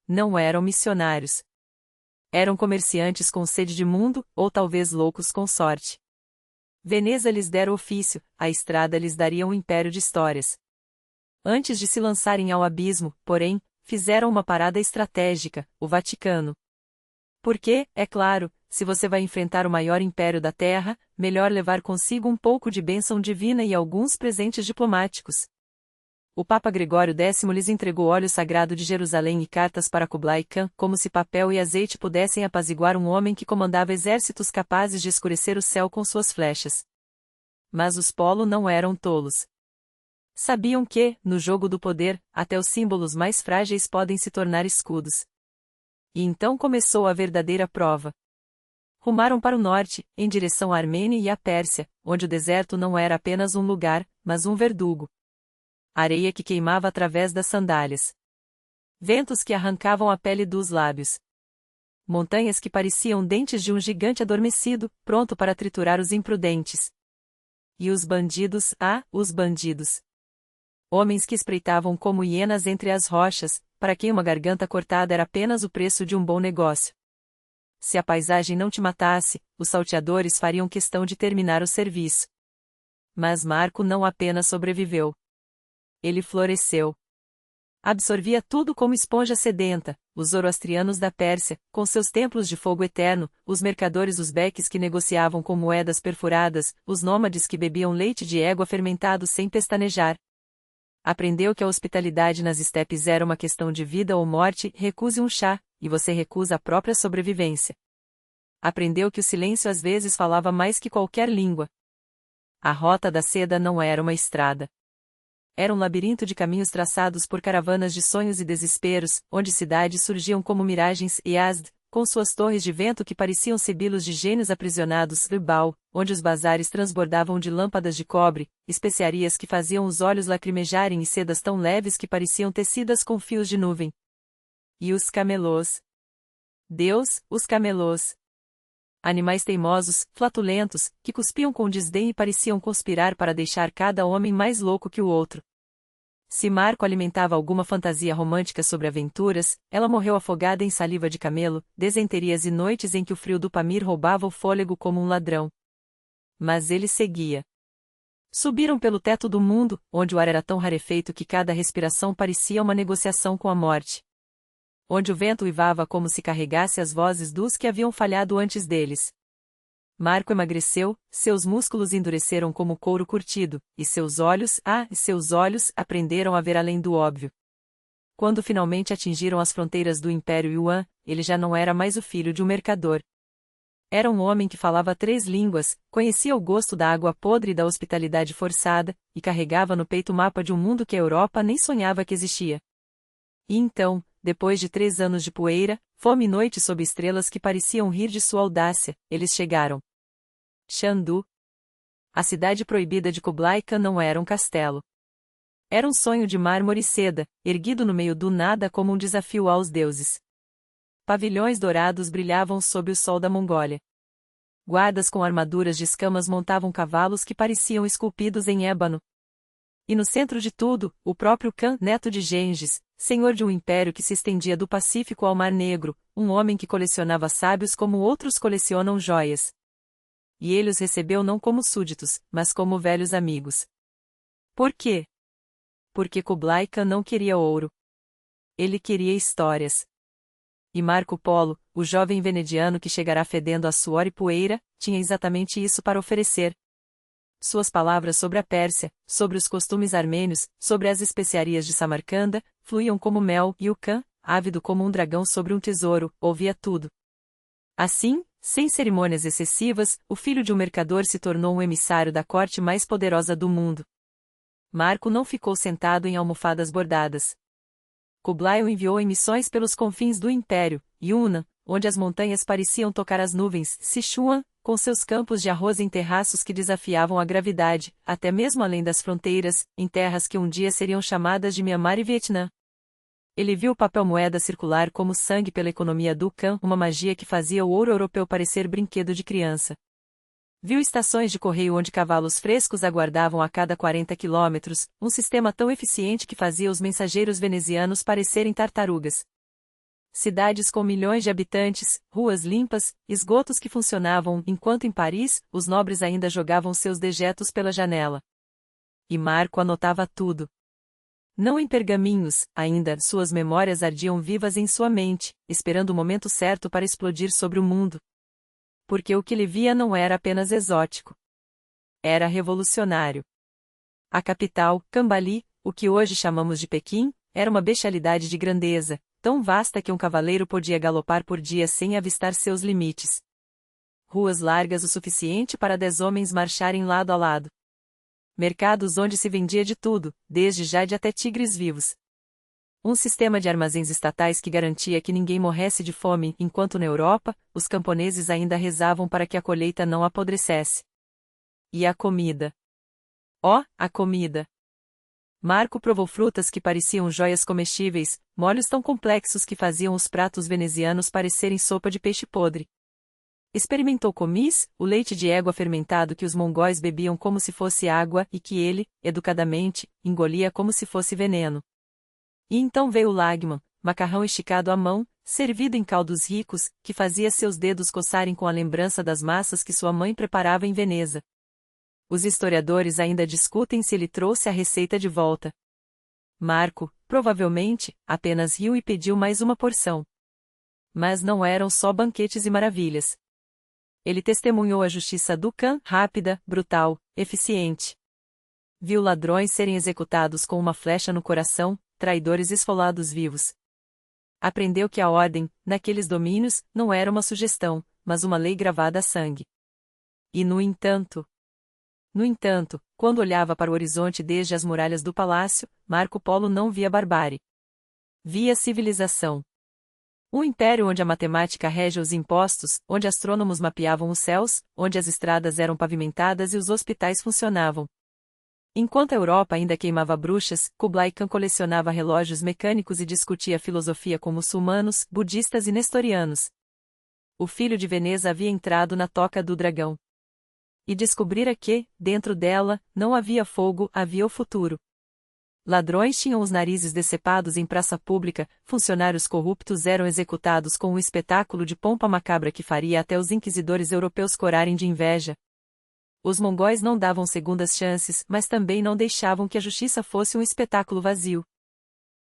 Não eram missionários. Eram comerciantes com sede de mundo, ou talvez loucos com sorte. Veneza lhes dera ofício, a estrada lhes daria um império de histórias. Antes de se lançarem ao abismo, porém, fizeram uma parada estratégica, o Vaticano. Porque, é claro, se você vai enfrentar o maior império da Terra, melhor levar consigo um pouco de bênção divina e alguns presentes diplomáticos. O Papa Gregório X lhes entregou óleo sagrado de Jerusalém e cartas para Kublai Khan, como se papel e azeite pudessem apaziguar um homem que comandava exércitos capazes de escurecer o céu com suas flechas. Mas os Polo não eram tolos. Sabiam que, no jogo do poder, até os símbolos mais frágeis podem se tornar escudos. E então começou a verdadeira prova. rumaram para o norte, em direção à Armênia e à Pérsia, onde o deserto não era apenas um lugar, mas um verdugo. Areia que queimava através das sandálias. Ventos que arrancavam a pele dos lábios. Montanhas que pareciam dentes de um gigante adormecido, pronto para triturar os imprudentes. E os bandidos, os bandidos. Homens que espreitavam como hienas entre as rochas, para quem uma garganta cortada era apenas o preço de um bom negócio. Se a paisagem não te matasse, os salteadores fariam questão de terminar o serviço. Mas Marco não apenas sobreviveu. Ele floresceu. Absorvia tudo como esponja sedenta, os zoroastrianos da Pérsia, com seus templos de fogo eterno, os mercadores uzbeques que negociavam com moedas perfuradas, os nômades que bebiam leite de égua fermentado sem pestanejar. Aprendeu que a hospitalidade nas estepes era uma questão de vida ou morte, recuse um chá, e você recusa a própria sobrevivência. Aprendeu que o silêncio às vezes falava mais que qualquer língua. A rota da seda não era uma estrada. Era um labirinto de caminhos traçados por caravanas de sonhos e desesperos, onde cidades surgiam como miragens e Yazd, com suas torres de vento que pareciam sibilos de gênios aprisionados, Ribal, onde os bazares transbordavam de lâmpadas de cobre, especiarias que faziam os olhos lacrimejarem e sedas tão leves que pareciam tecidas com fios de nuvem. E os camelôs. Deus, os camelôs. Animais teimosos, flatulentos, que cuspiam com desdém e pareciam conspirar para deixar cada homem mais louco que o outro. Se Marco alimentava alguma fantasia romântica sobre aventuras, ela morreu afogada em saliva de camelo, desenterias e noites em que o frio do Pamir roubava o fôlego como um ladrão. Mas ele seguia. Subiram pelo teto do mundo, onde o ar era tão rarefeito que cada respiração parecia uma negociação com a morte. Onde o vento uivava como se carregasse as vozes dos que haviam falhado antes deles. Marco emagreceu, seus músculos endureceram como couro curtido, e seus olhos aprenderam a ver além do óbvio. Quando finalmente atingiram as fronteiras do Império Yuan, ele já não era mais o filho de um mercador. Era um homem que falava 3 línguas, conhecia o gosto da água podre e da hospitalidade forçada, e carregava no peito o mapa de um mundo que a Europa nem sonhava que existia. E então, depois de 3 anos de poeira, fome e noite sob estrelas que pareciam rir de sua audácia, eles chegaram. Chandu. A cidade proibida de Kublai Khan não era um castelo. Era um sonho de mármore e seda, erguido no meio do nada como um desafio aos deuses. Pavilhões dourados brilhavam sob o sol da Mongólia. Guardas com armaduras de escamas montavam cavalos que pareciam esculpidos em ébano. E no centro de tudo, o próprio Khan, neto de Gengis, senhor de um império que se estendia do Pacífico ao Mar Negro, um homem que colecionava sábios como outros colecionam joias. E ele os recebeu não como súditos, mas como velhos amigos. Por quê? Porque Kublai Khan não queria ouro. Ele queria histórias. E Marco Polo, o jovem venediano que chegará fedendo a suor e poeira, tinha exatamente isso para oferecer. Suas palavras sobre a Pérsia, sobre os costumes armênios, sobre as especiarias de Samarcanda, fluíam como mel, e o Khan, ávido como um dragão sobre um tesouro, ouvia tudo. Assim, sem cerimônias excessivas, o filho de um mercador se tornou um emissário da corte mais poderosa do mundo. Marco não ficou sentado em almofadas bordadas. Kublai o enviou em missões pelos confins do império, Yunnan, onde as montanhas pareciam tocar as nuvens, Sichuan, com seus campos de arroz em terraços que desafiavam a gravidade, até mesmo além das fronteiras, em terras que um dia seriam chamadas de Mianmar e Vietnã. Ele viu o papel moeda circular como sangue pela economia do Khan, uma magia que fazia o ouro europeu parecer brinquedo de criança. Viu estações de correio onde cavalos frescos aguardavam a cada 40 quilômetros, um sistema tão eficiente que fazia os mensageiros venezianos parecerem tartarugas. Cidades com milhões de habitantes, ruas limpas, esgotos que funcionavam, enquanto em Paris, os nobres ainda jogavam seus dejetos pela janela. E Marco anotava tudo. Não em pergaminhos, ainda, suas memórias ardiam vivas em sua mente, esperando o momento certo para explodir sobre o mundo. Porque o que ele via não era apenas exótico. Era revolucionário. A capital, Cambali, o que hoje chamamos de Pequim, era uma bestialidade de grandeza, tão vasta que um cavaleiro podia galopar por dia sem avistar seus limites. Ruas largas o suficiente para 10 homens marcharem lado a lado. Mercados onde se vendia de tudo, desde jade até tigres vivos. Um sistema de armazéns estatais que garantia que ninguém morresse de fome, enquanto na Europa, os camponeses ainda rezavam para que a colheita não apodrecesse. E a comida. Oh, a comida! Marco provou frutas que pareciam joias comestíveis, molhos tão complexos que faziam os pratos venezianos parecerem sopa de peixe podre. Experimentou comis, o leite de égua fermentado que os mongóis bebiam como se fosse água e que ele, educadamente, engolia como se fosse veneno. E então veio o lagman, macarrão esticado à mão, servido em caldos ricos, que fazia seus dedos coçarem com a lembrança das massas que sua mãe preparava em Veneza. Os historiadores ainda discutem se ele trouxe a receita de volta. Marco, provavelmente, apenas riu e pediu mais uma porção. Mas não eram só banquetes e maravilhas. Ele testemunhou a justiça do Khan, rápida, brutal, eficiente. Viu ladrões serem executados com uma flecha no coração, traidores esfolados vivos. Aprendeu que a ordem, naqueles domínios, não era uma sugestão, mas uma lei gravada a sangue. E no entanto, quando olhava para o horizonte desde as muralhas do palácio, Marco Polo não via barbárie. Via civilização. Um império onde a matemática rege os impostos, onde astrônomos mapeavam os céus, onde as estradas eram pavimentadas e os hospitais funcionavam. Enquanto a Europa ainda queimava bruxas, Kublai Khan colecionava relógios mecânicos e discutia filosofia com muçulmanos, budistas e nestorianos. O filho de Veneza havia entrado na Toca do Dragão. E descobrira que, dentro dela, não havia fogo, havia o futuro. Ladrões tinham os narizes decepados em praça pública, funcionários corruptos eram executados com um espetáculo de pompa macabra que faria até os inquisidores europeus corarem de inveja. Os mongóis não davam segundas chances, mas também não deixavam que a justiça fosse um espetáculo vazio.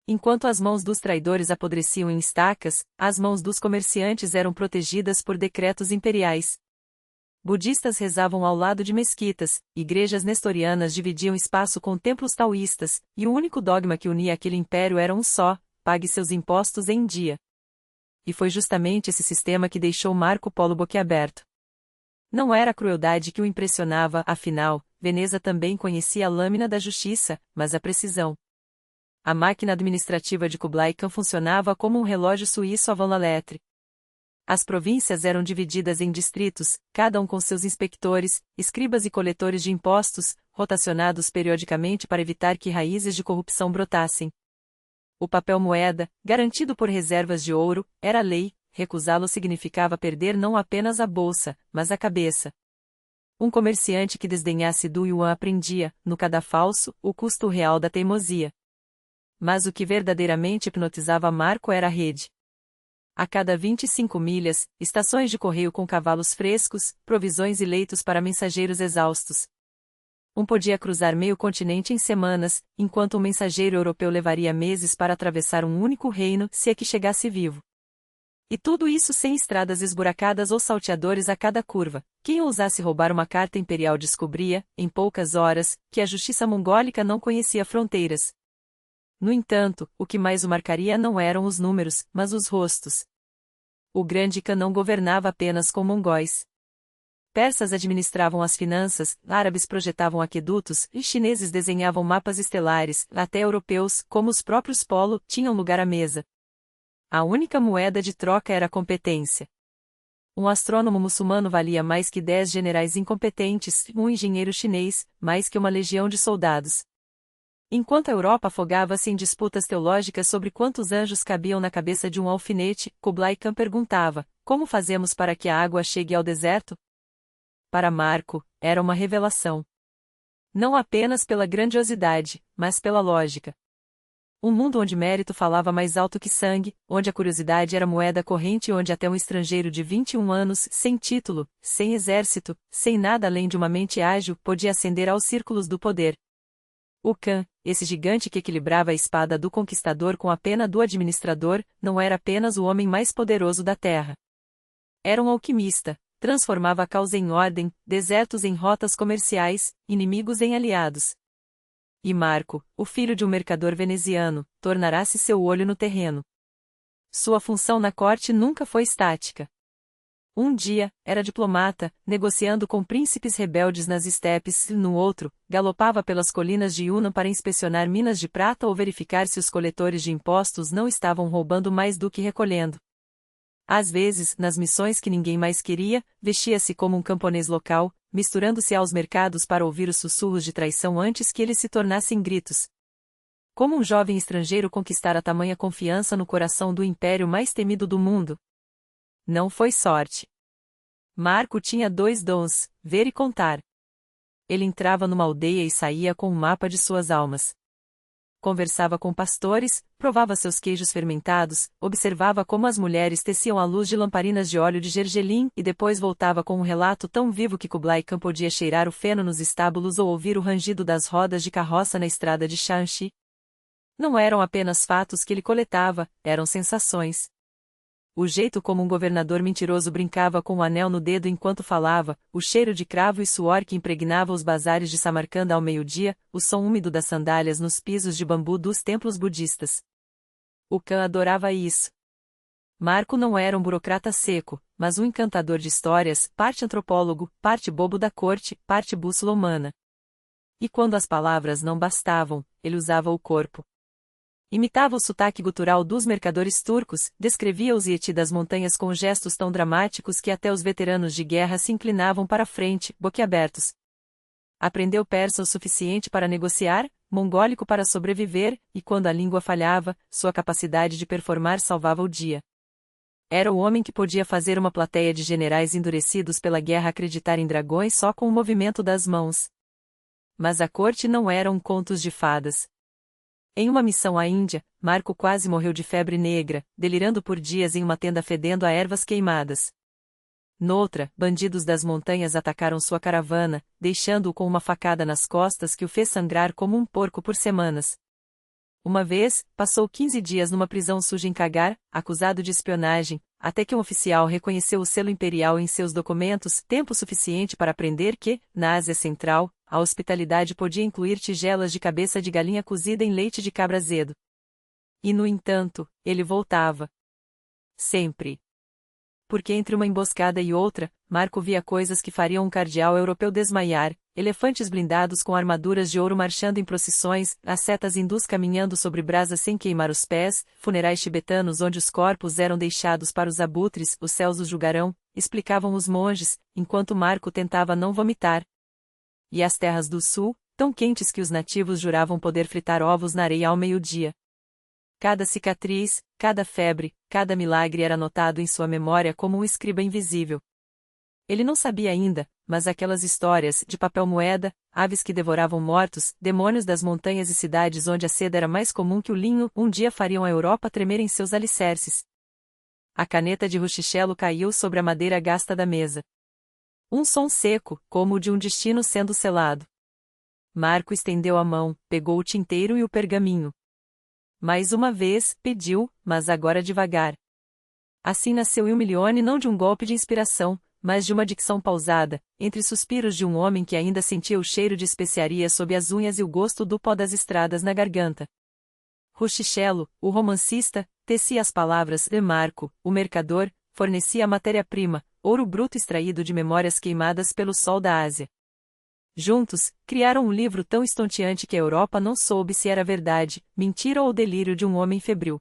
Enquanto as mãos dos traidores apodreciam em estacas, as mãos dos comerciantes eram protegidas por decretos imperiais. Budistas rezavam ao lado de mesquitas, igrejas nestorianas dividiam espaço com templos taoístas, e o único dogma que unia aquele império era um só: pague seus impostos em dia. E foi justamente esse sistema que deixou Marco Polo boquiaberto. Não era a crueldade que o impressionava, afinal, Veneza também conhecia a lâmina da justiça, mas a precisão. A máquina administrativa de Kublai Khan funcionava como um relógio suíço avant la lettre. As províncias eram divididas em distritos, cada um com seus inspectores, escribas e coletores de impostos, rotacionados periodicamente para evitar que raízes de corrupção brotassem. O papel moeda, garantido por reservas de ouro, era lei, recusá-lo significava perder não apenas a bolsa, mas a cabeça. Um comerciante que desdenhasse do yuan aprendia, no cadafalso, o custo real da teimosia. Mas o que verdadeiramente hipnotizava Marco era a rede. A cada 25 milhas, estações de correio com cavalos frescos, provisões e leitos para mensageiros exaustos. Um podia cruzar meio continente em semanas, enquanto um mensageiro europeu levaria meses para atravessar um único reino, se é que chegasse vivo. E tudo isso sem estradas esburacadas ou salteadores a cada curva. Quem ousasse roubar uma carta imperial descobria, em poucas horas, que a justiça mongólica não conhecia fronteiras. No entanto, o que mais o marcaria não eram os números, mas os rostos. O grande Khan não governava apenas com mongóis. Persas administravam as finanças, árabes projetavam aquedutos, e chineses desenhavam mapas estelares, até europeus, como os próprios Polo, tinham lugar à mesa. A única moeda de troca era a competência. Um astrônomo muçulmano valia mais que 10 generais incompetentes, um engenheiro chinês, mais que uma legião de soldados. Enquanto a Europa afogava-se em disputas teológicas sobre quantos anjos cabiam na cabeça de um alfinete, Kublai Khan perguntava: como fazemos para que a água chegue ao deserto? Para Marco, era uma revelação. Não apenas pela grandiosidade, mas pela lógica. Um mundo onde mérito falava mais alto que sangue, onde a curiosidade era moeda corrente e onde até um estrangeiro de 21 anos, sem título, sem exército, sem nada além de uma mente ágil, podia ascender aos círculos do poder. O Khan, esse gigante que equilibrava a espada do conquistador com a pena do administrador, não era apenas o homem mais poderoso da Terra. Era um alquimista, transformava a causa em ordem, desertos em rotas comerciais, inimigos em aliados. E Marco, o filho de um mercador veneziano, tornará-se seu olho no terreno. Sua função na corte nunca foi estática. Um dia, era diplomata, negociando com príncipes rebeldes nas estepes, e no outro, galopava pelas colinas de Yunnan para inspecionar minas de prata ou verificar se os coletores de impostos não estavam roubando mais do que recolhendo. Às vezes, nas missões que ninguém mais queria, vestia-se como um camponês local, misturando-se aos mercados para ouvir os sussurros de traição antes que eles se tornassem gritos. Como um jovem estrangeiro conquistara tamanha confiança no coração do império mais temido do mundo? Não foi sorte. Marco tinha 2 dons: ver e contar. Ele entrava numa aldeia e saía com um mapa de suas almas. Conversava com pastores, provava seus queijos fermentados, observava como as mulheres teciam à luz de lamparinas de óleo de gergelim e depois voltava com um relato tão vivo que Kublai Khan podia cheirar o feno nos estábulos ou ouvir o rangido das rodas de carroça na estrada de Shanxi. Não eram apenas fatos que ele coletava, eram sensações. O jeito como um governador mentiroso brincava com o anel no dedo enquanto falava, o cheiro de cravo e suor que impregnava os bazares de Samarcanda ao meio-dia, o som úmido das sandálias nos pisos de bambu dos templos budistas. O Khan adorava isso. Marco não era um burocrata seco, mas um encantador de histórias, parte antropólogo, parte bobo da corte, parte bússola humana. E quando as palavras não bastavam, ele usava o corpo. Imitava o sotaque gutural dos mercadores turcos, descrevia os Yeti das montanhas com gestos tão dramáticos que até os veteranos de guerra se inclinavam para a frente, boquiabertos. Aprendeu persa o suficiente para negociar, mongólico para sobreviver, e quando a língua falhava, sua capacidade de performar salvava o dia. Era o homem que podia fazer uma plateia de generais endurecidos pela guerra acreditar em dragões só com o movimento das mãos. Mas a corte não eram contos de fadas. Em uma missão à Índia, Marco quase morreu de febre negra, delirando por dias em uma tenda fedendo a ervas queimadas. Noutra, bandidos das montanhas atacaram sua caravana, deixando-o com uma facada nas costas que o fez sangrar como um porco por semanas. Uma vez, passou 15 dias numa prisão suja em Kagar, acusado de espionagem, até que um oficial reconheceu o selo imperial em seus documentos, tempo suficiente para aprender que, na Ásia Central, a hospitalidade podia incluir tigelas de cabeça de galinha cozida em leite de cabra azedo. E no entanto, ele voltava. Sempre. Porque entre uma emboscada e outra, Marco via coisas que fariam um cardeal europeu desmaiar, elefantes blindados com armaduras de ouro marchando em procissões, ascetas hindus caminhando sobre brasas sem queimar os pés, funerais tibetanos onde os corpos eram deixados para os abutres, os céus os julgarão, explicavam os monges, enquanto Marco tentava não vomitar. E as terras do sul, tão quentes que os nativos juravam poder fritar ovos na areia ao meio-dia. Cada cicatriz, cada febre, cada milagre era anotado em sua memória como um escriba invisível. Ele não sabia ainda, mas aquelas histórias, de papel-moeda, aves que devoravam mortos, demônios das montanhas e cidades onde a seda era mais comum que o linho, um dia fariam a Europa tremer em seus alicerces. A caneta de Rustichello caiu sobre a madeira gasta da mesa. Um som seco, como o de um destino sendo selado. Marco estendeu a mão, pegou o tinteiro e o pergaminho. Mais uma vez, pediu, mas agora devagar. Assim nasceu Humilione não de um golpe de inspiração, mas de uma dicção pausada, entre suspiros de um homem que ainda sentia o cheiro de especiaria sob as unhas e o gosto do pó das estradas na garganta. Rustichello, o romancista, tecia as palavras de Marco, o mercador, fornecia a matéria-prima, ouro bruto extraído de memórias queimadas pelo sol da Ásia. Juntos, criaram um livro tão estonteante que a Europa não soube se era verdade, mentira ou delírio de um homem febril.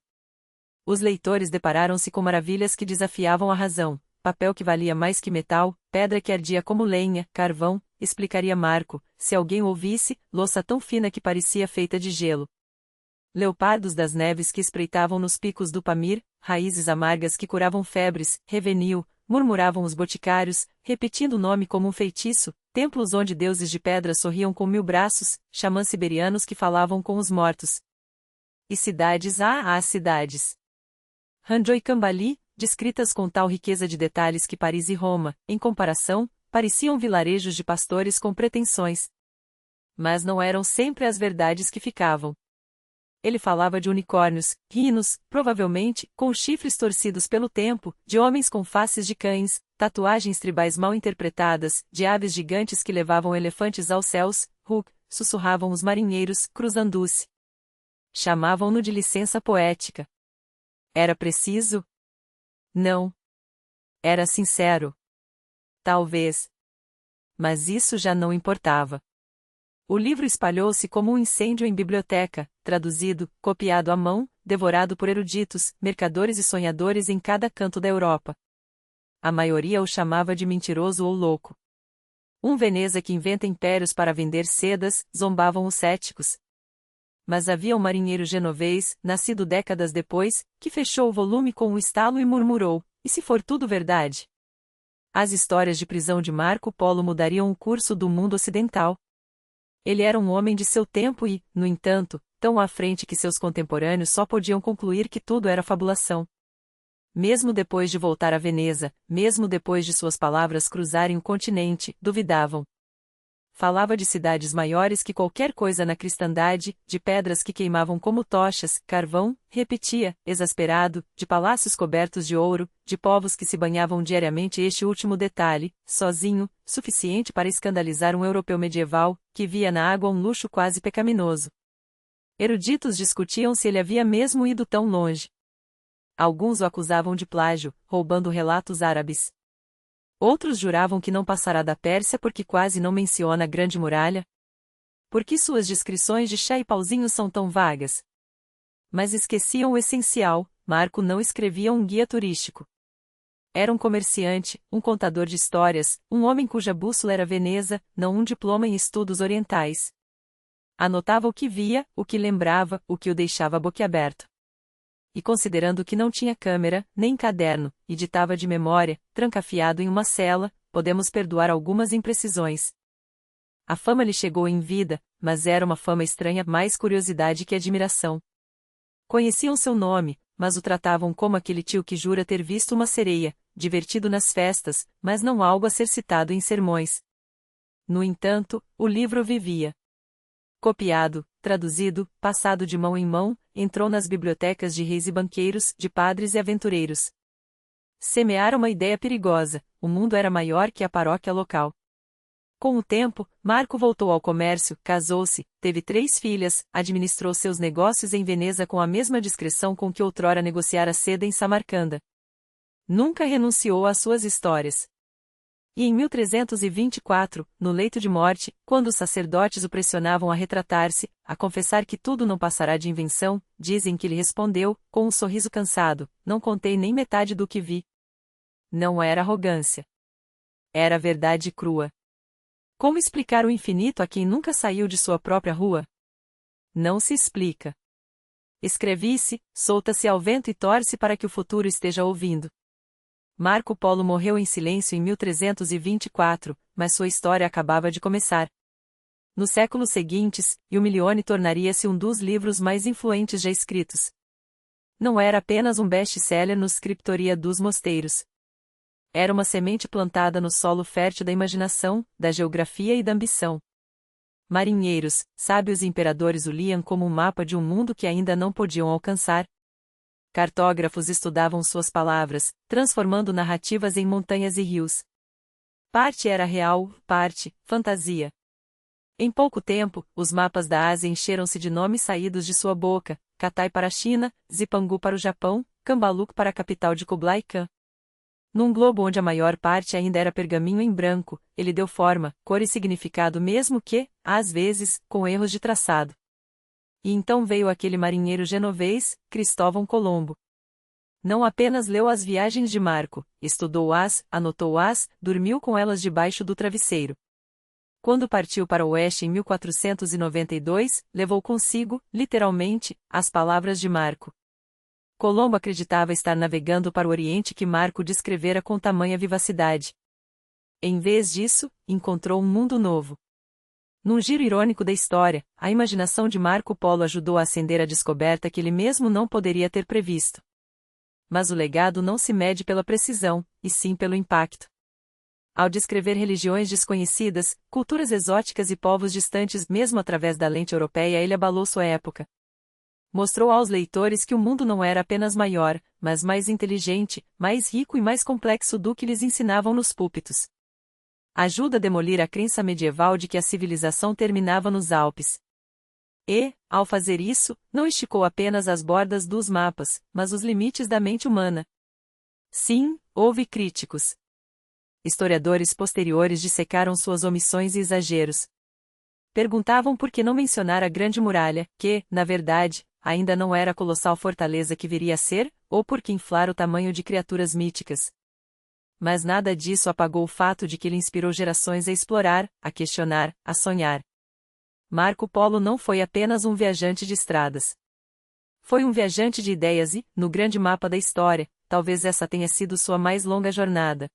Os leitores depararam-se com maravilhas que desafiavam a razão, papel que valia mais que metal, pedra que ardia como lenha, carvão, explicaria Marco, se alguém ouvisse, louça tão fina que parecia feita de gelo. Leopardos das neves que espreitavam nos picos do Pamir, raízes amargas que curavam febres, revenil, murmuravam os boticários, repetindo o nome como um feitiço, templos onde deuses de pedra sorriam com 1000 braços, xamãs siberianos que falavam com os mortos. E cidades cidades. Hangzhou e Cambali, descritas com tal riqueza de detalhes que Paris e Roma, em comparação, pareciam vilarejos de pastores com pretensões. Mas não eram sempre as verdades que ficavam. Ele falava de unicórnios, rinos, provavelmente, com chifres torcidos pelo tempo, de homens com faces de cães, tatuagens tribais mal interpretadas, de aves gigantes que levavam elefantes aos céus, sussurravam os marinheiros, cruzando-se. Chamavam-no de licença poética. Era preciso? Não. Era sincero. Talvez. Mas isso já não importava. O livro espalhou-se como um incêndio em biblioteca, traduzido, copiado à mão, devorado por eruditos, mercadores e sonhadores em cada canto da Europa. A maioria o chamava de mentiroso ou louco. Um Veneza que inventa impérios para vender sedas, zombavam os céticos. Mas havia um marinheiro genovês, nascido décadas depois, que fechou o volume com um estalo e murmurou: e se for tudo verdade? As histórias de prisão de Marco Polo mudariam o curso do mundo ocidental. Ele era um homem de seu tempo e, no entanto, tão à frente que seus contemporâneos só podiam concluir que tudo era fabulação. Mesmo depois de voltar a Veneza, mesmo depois de suas palavras cruzarem o continente, duvidavam. Falava de cidades maiores que qualquer coisa na cristandade, de pedras que queimavam como tochas, carvão, repetia, exasperado, de palácios cobertos de ouro, de povos que se banhavam diariamente. Este último detalhe, sozinho, suficiente para escandalizar um europeu medieval, que via na água um luxo quase pecaminoso. Eruditos discutiam se ele havia mesmo ido tão longe. Alguns o acusavam de plágio, roubando relatos árabes. Outros juravam que não passará da Pérsia porque quase não menciona a Grande Muralha. Por que suas descrições de chá e pauzinho são tão vagas? Mas esqueciam o essencial: Marco não escrevia um guia turístico. Era um comerciante, um contador de histórias, um homem cuja bússola era Veneza, não um diploma em estudos orientais. Anotava o que via, o que lembrava, o que o deixava boquiaberto. E considerando que não tinha câmera, nem caderno, e ditava de memória, trancafiado em uma cela, podemos perdoar algumas imprecisões. A fama lhe chegou em vida, mas era uma fama estranha, mais curiosidade que admiração. Conheciam seu nome, mas o tratavam como aquele tio que jura ter visto uma sereia, divertido nas festas, mas não algo a ser citado em sermões. No entanto, o livro vivia. Copiado, traduzido, passado de mão em mão, entrou nas bibliotecas de reis e banqueiros, de padres e aventureiros. Semearam uma ideia perigosa: o mundo era maior que a paróquia local. Com o tempo, Marco voltou ao comércio, casou-se, teve 3 filhas, administrou seus negócios em Veneza com a mesma discrição com que outrora negociara seda em Samarcanda. Nunca renunciou às suas histórias. E em 1324, no leito de morte, quando os sacerdotes o pressionavam a retratar-se, a confessar que tudo não passará de invenção, dizem que ele respondeu, com um sorriso cansado: não contei nem metade do que vi. Não era arrogância. Era verdade crua. Como explicar o infinito a quem nunca saiu de sua própria rua? Não se explica. Escrevi-se, solta-se ao vento e torce para que o futuro esteja ouvindo. Marco Polo morreu em silêncio em 1324, mas sua história acabava de começar. Nos séculos seguintes, Il Milione tornaria-se um dos livros mais influentes já escritos. Não era apenas um best-seller no scriptoria dos mosteiros. Era uma semente plantada no solo fértil da imaginação, da geografia e da ambição. Marinheiros, sábios e imperadores o liam como um mapa de um mundo que ainda não podiam alcançar. Cartógrafos estudavam suas palavras, transformando narrativas em montanhas e rios. Parte era real, parte, fantasia. Em pouco tempo, os mapas da Ásia encheram-se de nomes saídos de sua boca: Katai para a China, Zipangu para o Japão, Cambaluc para a capital de Kublai Khan. Num globo onde a maior parte ainda era pergaminho em branco, ele deu forma, cor e significado, mesmo que, às vezes, com erros de traçado. E então veio aquele marinheiro genovês, Cristóvão Colombo. Não apenas leu as viagens de Marco, estudou-as, anotou-as, dormiu com elas debaixo do travesseiro. Quando partiu para o oeste em 1492, levou consigo, literalmente, as palavras de Marco. Colombo acreditava estar navegando para o Oriente que Marco descrevera com tamanha vivacidade. Em vez disso, encontrou um mundo novo. Num giro irônico da história, a imaginação de Marco Polo ajudou a acender a descoberta que ele mesmo não poderia ter previsto. Mas o legado não se mede pela precisão, e sim pelo impacto. Ao descrever religiões desconhecidas, culturas exóticas e povos distantes, mesmo através da lente europeia, ele abalou sua época. Mostrou aos leitores que o mundo não era apenas maior, mas mais inteligente, mais rico e mais complexo do que lhes ensinavam nos púlpitos. Ajuda a demolir a crença medieval de que a civilização terminava nos Alpes. E, ao fazer isso, não esticou apenas as bordas dos mapas, mas os limites da mente humana. Sim, Houve críticos. Historiadores posteriores dissecaram suas omissões e exageros. Perguntavam por que não mencionar a Grande Muralha, que, na verdade, ainda não era a colossal fortaleza que viria a ser, ou por que inflar o tamanho de criaturas míticas. Mas nada disso apagou o fato de que ele inspirou gerações a explorar, a questionar, a sonhar. Marco Polo não foi apenas um viajante de estradas. Foi um viajante de ideias e, no grande mapa da história, talvez essa tenha sido sua mais longa jornada.